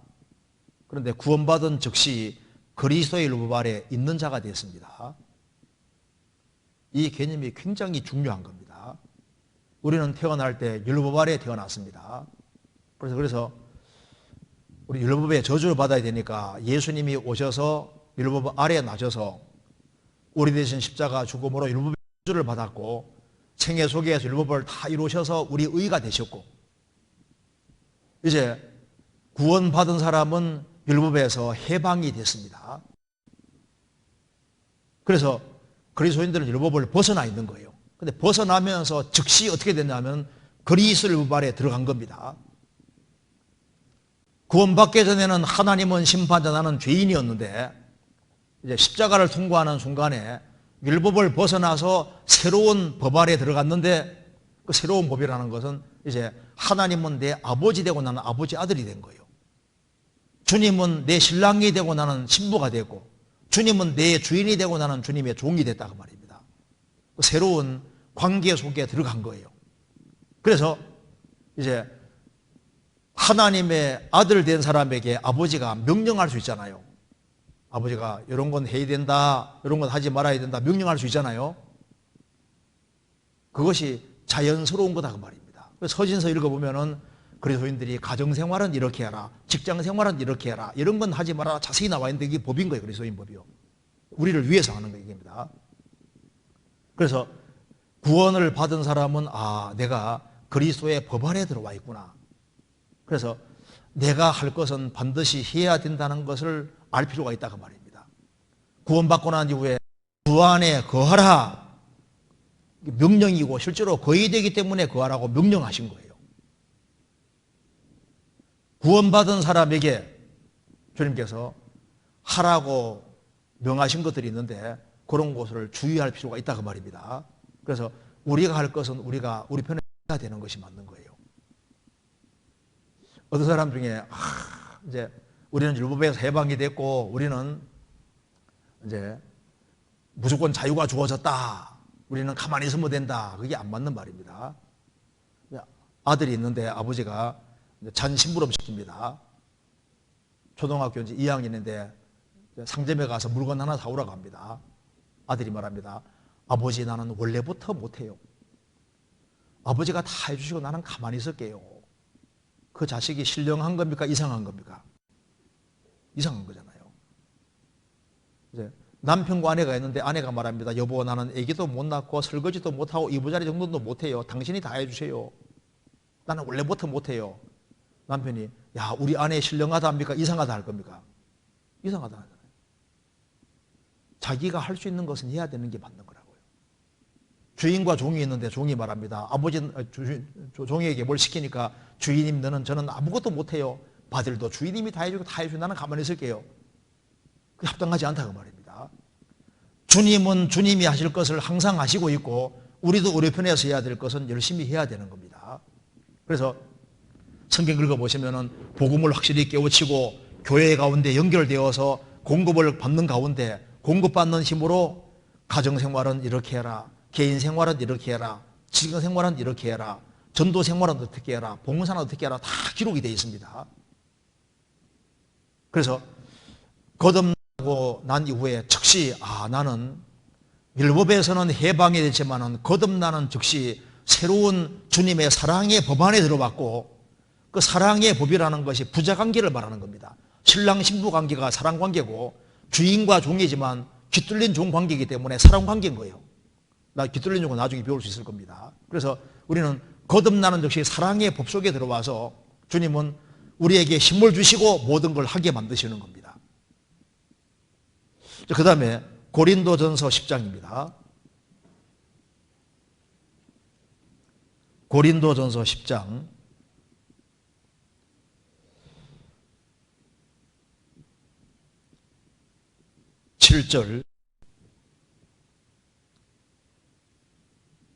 그런데 구원받은 즉시 그리스도의 율법 아래에 있는 자가 됐습니다. 이 개념이 굉장히 중요한 겁니다. 우리는 태어날 때 율법 아래에 태어났습니다. 그래서 우리 율법의 저주를 받아야 되니까 예수님이 오셔서 율법 아래에 나셔서 우리 대신 십자가 죽음으로 율법의 저주를 받았고 생애 속에서 율법을 다 이루셔서 우리 의가 되셨고, 이제 구원받은 사람은 율법에서 해방이 됐습니다. 그래서 그리스도인들은 율법을 벗어나 있는 거예요. 근데 벗어나면서 즉시 어떻게 됐냐면 그리스도 율법 아래 들어간 겁니다. 구원받기 전에는 하나님은 심판자, 나는 죄인이었는데 이제 십자가를 통과하는 순간에 율법을 벗어나서 새로운 법 아래 들어갔는데, 그 새로운 법이라는 것은 이제 하나님은 내 아버지 되고 나는 아버지 아들이 된 거예요. 주님은 내 신랑이 되고 나는 신부가 되고, 주님은 내 주인이 되고 나는 주님의 종이 됐다고 말입니다. 새로운 관계 속에 들어간 거예요. 그래서 이제 하나님의 아들 된 사람에게 아버지가 명령할 수 있잖아요. 아버지가 이런 건 해야 된다, 이런 건 하지 말아야 된다 명령할 수 있잖아요. 그것이 자연스러운 거다 그 말입니다. 서신서 읽어보면은 그리스도인들이 가정생활은 이렇게 해라, 직장생활은 이렇게 해라, 이런 건 하지 말아라 자세히 나와 있는데 이게 법인 거예요. 그리스도인 법이요. 우리를 위해서 하는 얘기입니다. 그래서 구원을 받은 사람은 내가 그리스도의 법 안에 들어와 있구나. 그래서 내가 할 것은 반드시 해야 된다는 것을 알 필요가 있다 그 말입니다. 구원받고 난 이후에 주 안에 거하라, 명령이고 실제로 거의 되기 때문에 거하라고 명령하신 거예요. 구원받은 사람에게 주님께서 하라고 명하신 것들이 있는데 그런 것을 주의할 필요가 있다 그 말입니다. 그래서 우리가 할 것은 우리 편에 해야 되는 것이 맞는 거예요. 어떤 사람 중에 이제 우리는 율법에서 해방이 됐고 우리는 이제 무조건 자유가 주어졌다, 우리는 가만히 있으면 된다, 그게 안 맞는 말입니다. 아들이 있는데 아버지가 잔 심부름 시킵니다. 초등학교 이제 2학년인데 상점에 가서 물건 하나 사오라고 합니다. 아들이 말합니다. 아버지, 나는 원래부터 못해요. 아버지가 다 해주시고 나는 가만히 있을게요. 그 자식이 신령한 겁니까? 이상한 겁니까? 이상한 거잖아요. 이제 남편과 아내가 있는데 아내가 말합니다. 여보, 나는 아기도 못 낳고 설거지도 못하고 이부자리 정도도 못해요. 당신이 다 해주세요. 나는 원래부터 못해요. 남편이 야, 우리 아내 신령하다 합니까? 이상하다 할 겁니까? 이상하다 하잖아요. 자기가 할 수 있는 것은 해야 되는 게 맞는 거라고요. 주인과 종이 있는데 종이 말합니다. 종이에게 뭘 시키니까 주인님, 저는 아무것도 못해요. 바들도 주인님이 다 해주고 나는 가만히 있을게요. 그게 합당하지 않다고 말입니다. 주님은 주님이 하실 것을 항상 하시고 있고 우리도 우리 편에서 해야 될 것은 열심히 해야 되는 겁니다. 그래서 성경 읽어보시면은 복음을 확실히 깨우치고 교회 가운데 연결되어서 공급을 받는 가운데 공급받는 힘으로 가정생활은 이렇게 해라, 개인생활은 이렇게 해라, 직장생활은 이렇게 해라, 전도생활은 어떻게 해라, 봉사는 어떻게 해라, 다 기록이 되어 있습니다. 그래서 거듭나고 난 이후에 즉시 나는 율법에서는 해방이 됐지만은 거듭나는 즉시 새로운 주님의 사랑의 법 안에 들어왔고, 그 사랑의 법이라는 것이 부자관계를 말하는 겁니다. 신랑 신부 관계가 사랑관계고 주인과 종이지만 깃들린 종관계이기 때문에 사랑관계인 거예요. 깃들린 종은 나중에 배울 수 있을 겁니다. 그래서 우리는 거듭나는 즉시 사랑의 법 속에 들어와서 주님은 우리에게 힘을 주시고 모든 걸 하게 만드시는 겁니다. 그 다음에 고린도전서 10장입니다. 고린도전서 10장 7절.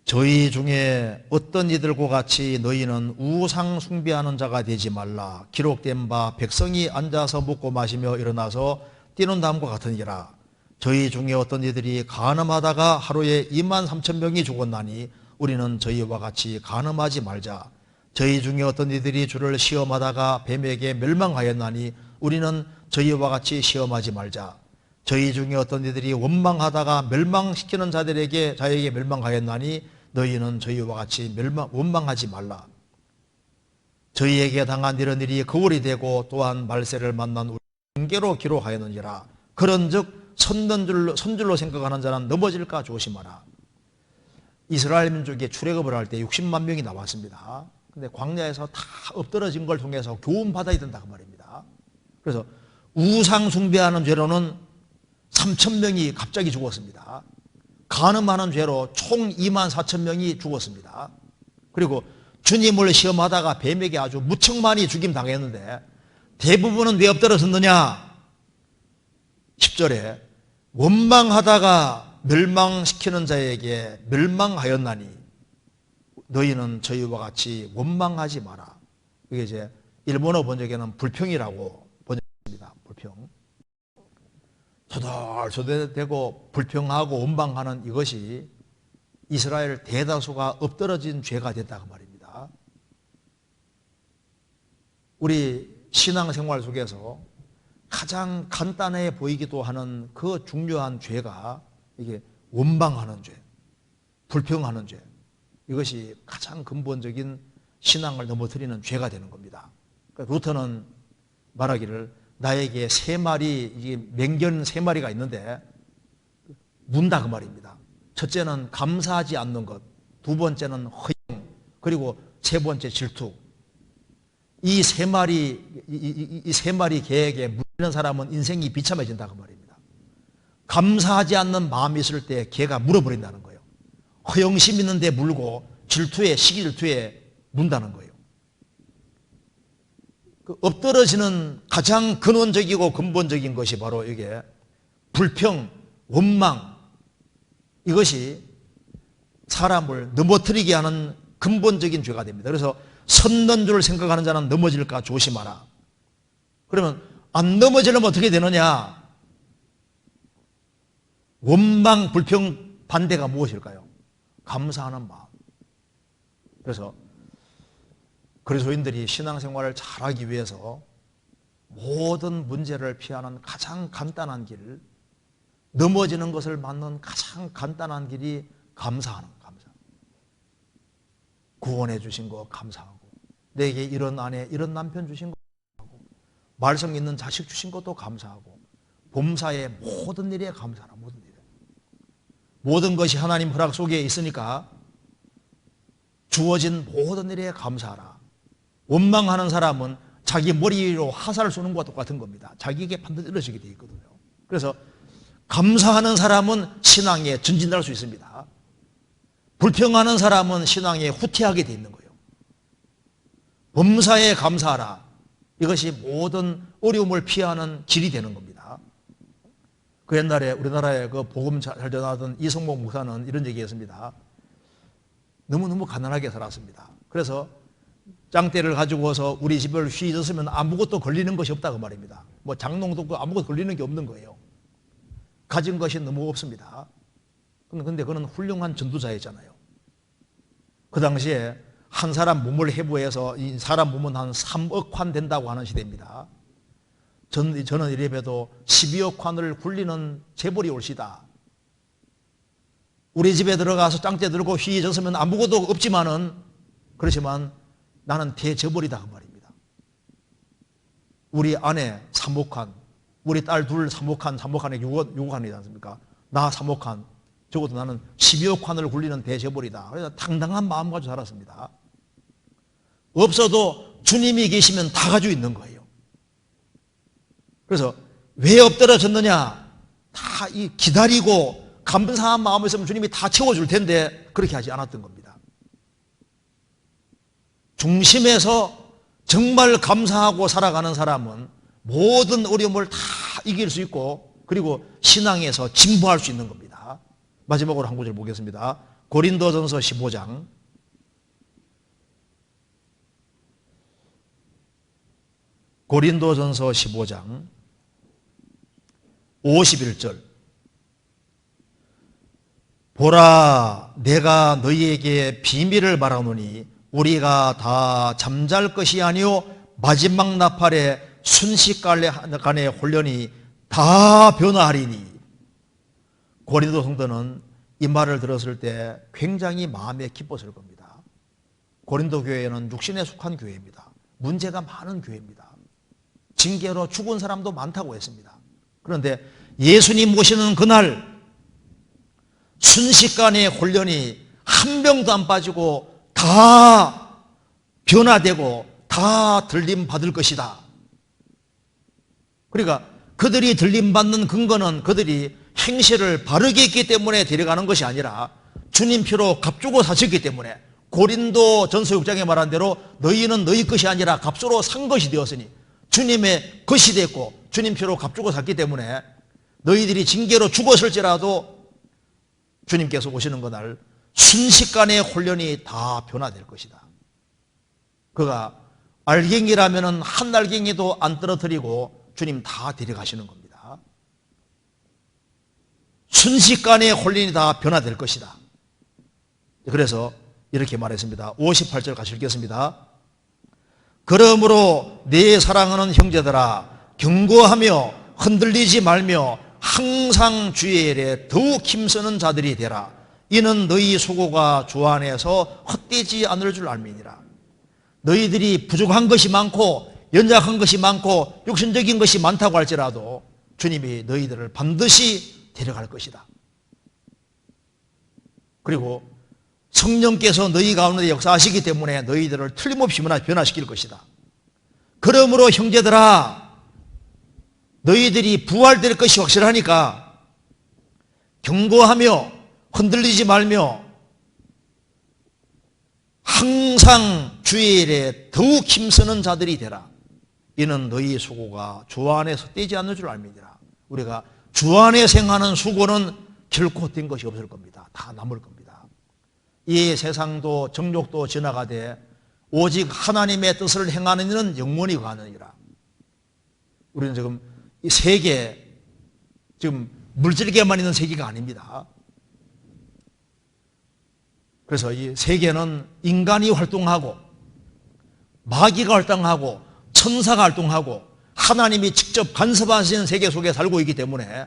저희 중에 어떤 이들과 같이 너희는 우상 숭배하는 자가 되지 말라. 기록된 바 백성이 앉아서 먹고 마시며 일어나서 뛰는 다음과 같으니라. 저희 중에 어떤 이들이 간음하다가 하루에 23,000명이 죽었나니 우리는 저희와 같이 간음하지 말자. 저희 중에 어떤 이들이 주를 시험하다가 뱀에게 멸망하였나니 우리는 저희와 같이 시험하지 말자. 저희 중에 어떤 이들이 원망하다가 멸망시키는 자에게 멸망하였나니 너희는 저희와 같이 원망하지 말라. 저희에게 당한 이런 일이 거울이 되고 또한 말세를 만난 우리 경계로 기록하였느니라. 그런즉 선줄로 생각하는 자는 넘어질까 조심하라. 이스라엘 민족이 출애굽을 할 때 60만 명이 나왔습니다. 근데 광야에서 다 엎드러진 걸 통해서 교훈 받아야 된다 그 말입니다. 그래서 우상 숭배하는 죄로는 3천 명이 갑자기 죽었습니다. 간음하는 죄로 총 2만 4천 명이 죽었습니다. 그리고 주님을 시험하다가 뱀에게 아주 무척 많이 죽임 당했는데 대부분은 왜 엎드러졌느냐? 10절에 원망하다가 멸망시키는 자에게 멸망하였나니 너희는 저희와 같이 원망하지 마라. 이게 이제 일본어 번역에는 불평이라고 번역합니다. 불평. 조들조들되고 불평하고 원망하는 이것이 이스라엘 대다수가 엎드러진 죄가 됐다고 말입니다. 우리 신앙생활 속에서 가장 간단해 보이기도 하는 그 중요한 죄가 이게 원망하는 죄, 불평하는 죄. 이것이 가장 근본적인 신앙을 넘어뜨리는 죄가 되는 겁니다. 그러니까 루터는 말하기를 나에게 이게 맹견 3마리가 있는데 문다 그 말입니다. 첫째는 감사하지 않는 것, 두 번째는 허영, 그리고 세 번째 질투. 이 3마리 개에게 물리는 사람은 인생이 비참해진다 그 말입니다. 감사하지 않는 마음이 있을 때 개가 물어버린다는 거예요. 허영심 있는데 물고 시기질투에 문다는 거예요. 그 엎드러지는 가장 근원적이고 근본적인 것이 바로 이게 불평, 원망, 이것이 사람을 넘어뜨리게 하는 근본적인 죄가 됩니다. 그래서 섰는 줄 생각하는 자는 넘어질까 조심하라. 그러면 안 넘어지려면 어떻게 되느냐? 원망, 불평 반대가 무엇일까요? 감사하는 마음. 그래서 그리스도인들이 신앙생활을 잘하기 위해서 모든 문제를 피하는 가장 간단한 길, 넘어지는 것을 막는 가장 간단한 길이 감사하는 거, 감사. 구원해 주신 거 감사하고, 내게 이런 아내, 이런 남편 주신 거 감사하고, 말썽 있는 자식 주신 것도 감사하고, 범사의 모든 일에 감사하라, 모든 일에. 모든 것이 하나님 허락 속에 있으니까 주어진 모든 일에 감사하라. 원망하는 사람은 자기 머리로 화살을 쏘는 것과 똑같은 겁니다. 자기에게 반드시 이루어지게 되어 있거든요. 그래서 감사하는 사람은 신앙에 전진할 수 있습니다. 불평하는 사람은 신앙에 후퇴하게 되어 있는 거예요. 범사에 감사하라. 이것이 모든 어려움을 피하는 길이 되는 겁니다. 그 옛날에 우리나라에 그 복음 잘 전하던 이성목 목사는 이런 얘기했습니다. 너무너무 가난하게 살았습니다. 그래서 짱대를 가지고서 우리 집을 휘젓으면 아무것도 걸리는 것이 없다고 말입니다. 뭐 장롱도 없고 아무것도 걸리는 게 없는 거예요. 가진 것이 너무 없습니다. 그런데 그는 훌륭한 전도자였잖아요. 그 당시에 한 사람 몸을 해부해서 이 사람 몸은 한 3억 환 된다고 하는 시대입니다. 저는 이래 봬도 12억 환을 굴리는 재벌이 올시다. 우리 집에 들어가서 짱대 들고 휘젓으면 아무것도 없지만은 그렇지만 나는 대재벌이다 그 말입니다. 우리 아내 3억 환, 우리 딸 둘 3억 환, 3억 환에 6억 환이지 않습니까? 나 3억 환, 적어도 나는 12억 환을 굴리는 대재벌이다. 그래서 당당한 마음 가지고 살았습니다. 없어도 주님이 계시면 다 가지고 있는 거예요. 그래서 왜 엎드러졌느냐? 다 기다리고 감사한 마음이 있으면 주님이 다 채워줄 텐데 그렇게 하지 않았던 겁니다. 중심에서 정말 감사하고 살아가는 사람은 모든 어려움을 다 이길 수 있고 그리고 신앙에서 진보할 수 있는 겁니다. 마지막으로 한 구절 보겠습니다. 고린도전서 15장 고린도전서 15장 51절 보라 내가 너희에게 비밀을 말하노니 우리가 다 잠잘 것이 아니요 마지막 나팔에 순식간에 혼련이 다 변화하리니. 고린도 성도는 이 말을 들었을 때 굉장히 마음에 기뻤을 겁니다. 고린도 교회는 육신에 속한 교회입니다. 문제가 많은 교회입니다. 징계로 죽은 사람도 많다고 했습니다. 그런데 예수님 모시는 그날 순식간에 혼련이 한 병도 안 빠지고 다 변화되고 다 들림 받을 것이다. 그러니까 그들이 들림 받는 근거는 그들이 행실을 바르게 했기 때문에 데려가는 것이 아니라 주님 피로 값주고 사셨기 때문에, 고린도 전서 6장에 말한 대로 너희는 너희 것이 아니라 값으로 산 것이 되었으니 주님의 것이 됐고 주님 피로 값주고 샀기 때문에 너희들이 징계로 죽었을지라도 주님께서 오시는 그날 순식간에 혼련이 다 변화될 것이다. 그가 알갱이라면 한 알갱이도 안 떨어뜨리고 주님 다 데려가시는 겁니다. 순식간에 혼련이 다 변화될 것이다. 그래서 이렇게 말했습니다. 58절 같이 읽겠습니다. 그러므로 내 사랑하는 형제들아, 경고하며 흔들리지 말며 항상 주의 일에 더욱 힘쓰는 자들이 되라. 이는 너희 수고가 주 안에서 헛되지 않을 줄 알미니라. 너희들이 부족한 것이 많고 연약한 것이 많고 육신적인 것이 많다고 할지라도 주님이 너희들을 반드시 데려갈 것이다. 그리고 성령께서 너희 가운데 역사하시기 때문에 너희들을 틀림없이 변화시킬 것이다. 그러므로 형제들아, 너희들이 부활될 것이 확실하니까 경고하며 흔들리지 말며 항상 주의 일에 더욱 힘쓰는 자들이 되라. 이는 너희 수고가 주 안에서 떼지 않을 줄 알미니라. 우리가 주 안에 생하는 수고는 결코 된 것이 없을 겁니다. 다 남을 겁니다. 이 세상도 정욕도 지나가되 오직 하나님의 뜻을 행하는 이는 영원히 가느니라. 우리는 지금 이 세계, 지금 물질계만 있는 세계가 아닙니다. 그래서 이 세계는 인간이 활동하고 마귀가 활동하고 천사가 활동하고 하나님이 직접 간섭하시는 세계 속에 살고 있기 때문에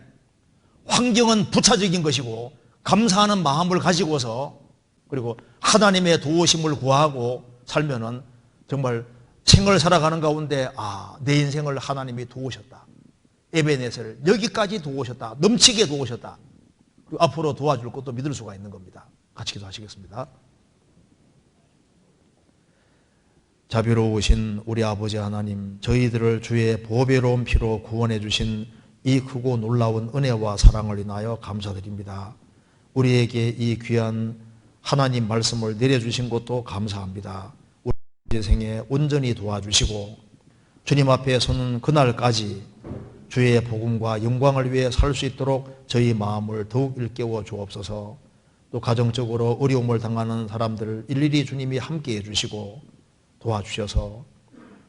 환경은 부차적인 것이고 감사하는 마음을 가지고서 그리고 하나님의 도우심을 구하고 살면은 정말 생을 살아가는 가운데 내 인생을 하나님이 도우셨다. 에베네셀을 여기까지 도우셨다. 넘치게 도우셨다. 그리고 앞으로 도와줄 것도 믿을 수가 있는 겁니다. 같이 기도하시겠습니다. 자비로우신 우리 아버지 하나님, 저희들을 주의 보배로운 피로 구원해 주신 이 크고 놀라운 은혜와 사랑을 인하여 감사드립니다. 우리에게 이 귀한 하나님 말씀을 내려주신 것도 감사합니다. 우리 생에 온전히 도와주시고 주님 앞에 서는 그날까지 주의 복음과 영광을 위해 살 수 있도록 저희 마음을 더욱 일깨워 주옵소서. 또 가정적으로 어려움을 당하는 사람들을 일일이 주님이 함께해 주시고 도와주셔서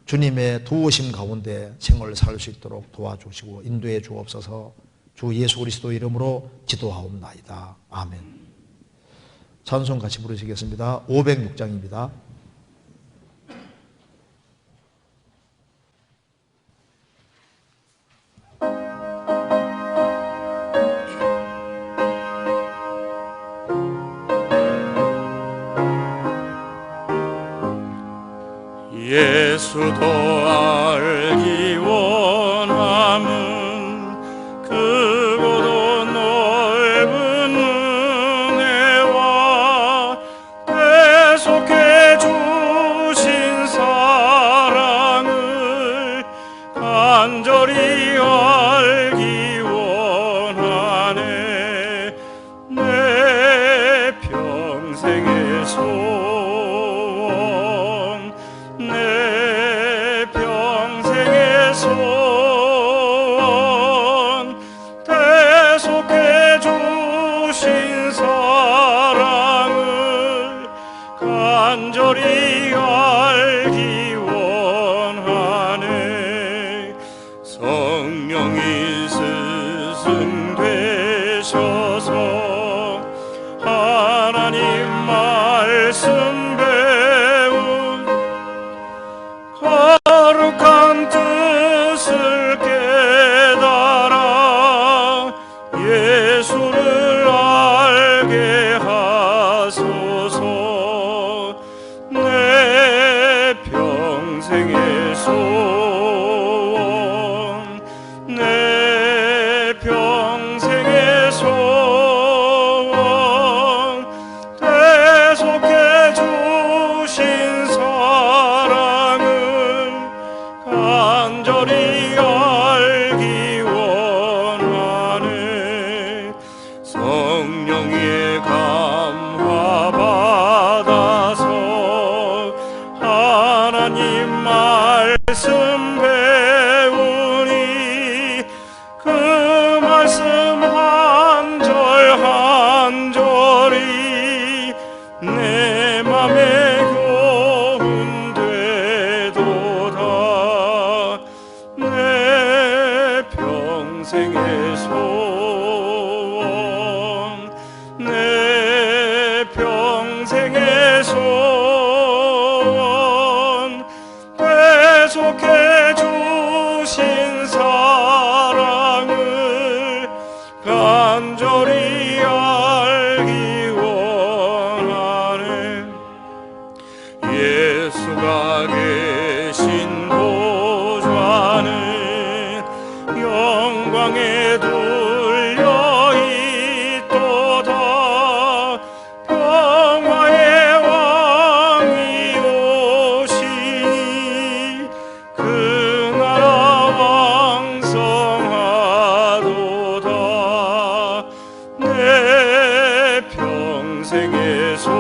주님의 도우심 가운데 생을 살 수 있도록 도와주시고 인도해 주옵소서. 주 예수 그리스도 이름으로 기도하옵나이다. 아멘. 찬송 같이 부르시겠습니다. 506장입니다. 예수도 알기 원함은 크고도 넓은 은혜와 계속해 주신 사랑을 간절히 알기 원하네. 내 평생의 소원, 내 평생의 소원, 대속해 주신 사랑을 간절히 알기 원하네. 성령이 스승 되셔서 하나님 말씀 배운 거룩한 뜻을 깨달아 예수를 알게 하소서. 내 평생의 소원, 내 평생의 소원, 주신 사랑을 간절히 알기 원하네. 성령의 감화 받아서 하나님 말씀 배우니 그 말씀 한 절 한 절이 내 맘에 교훈되도다. 내 평생의 소원, 내 평생의 소원, 계속해 주신 사랑을 간절히 알기 원하네. 예수가 계신 보좌는 영광에 둘려 있도다. 평화의 왕이 오시니 그 나라 왕성하도다. 내 평생의 소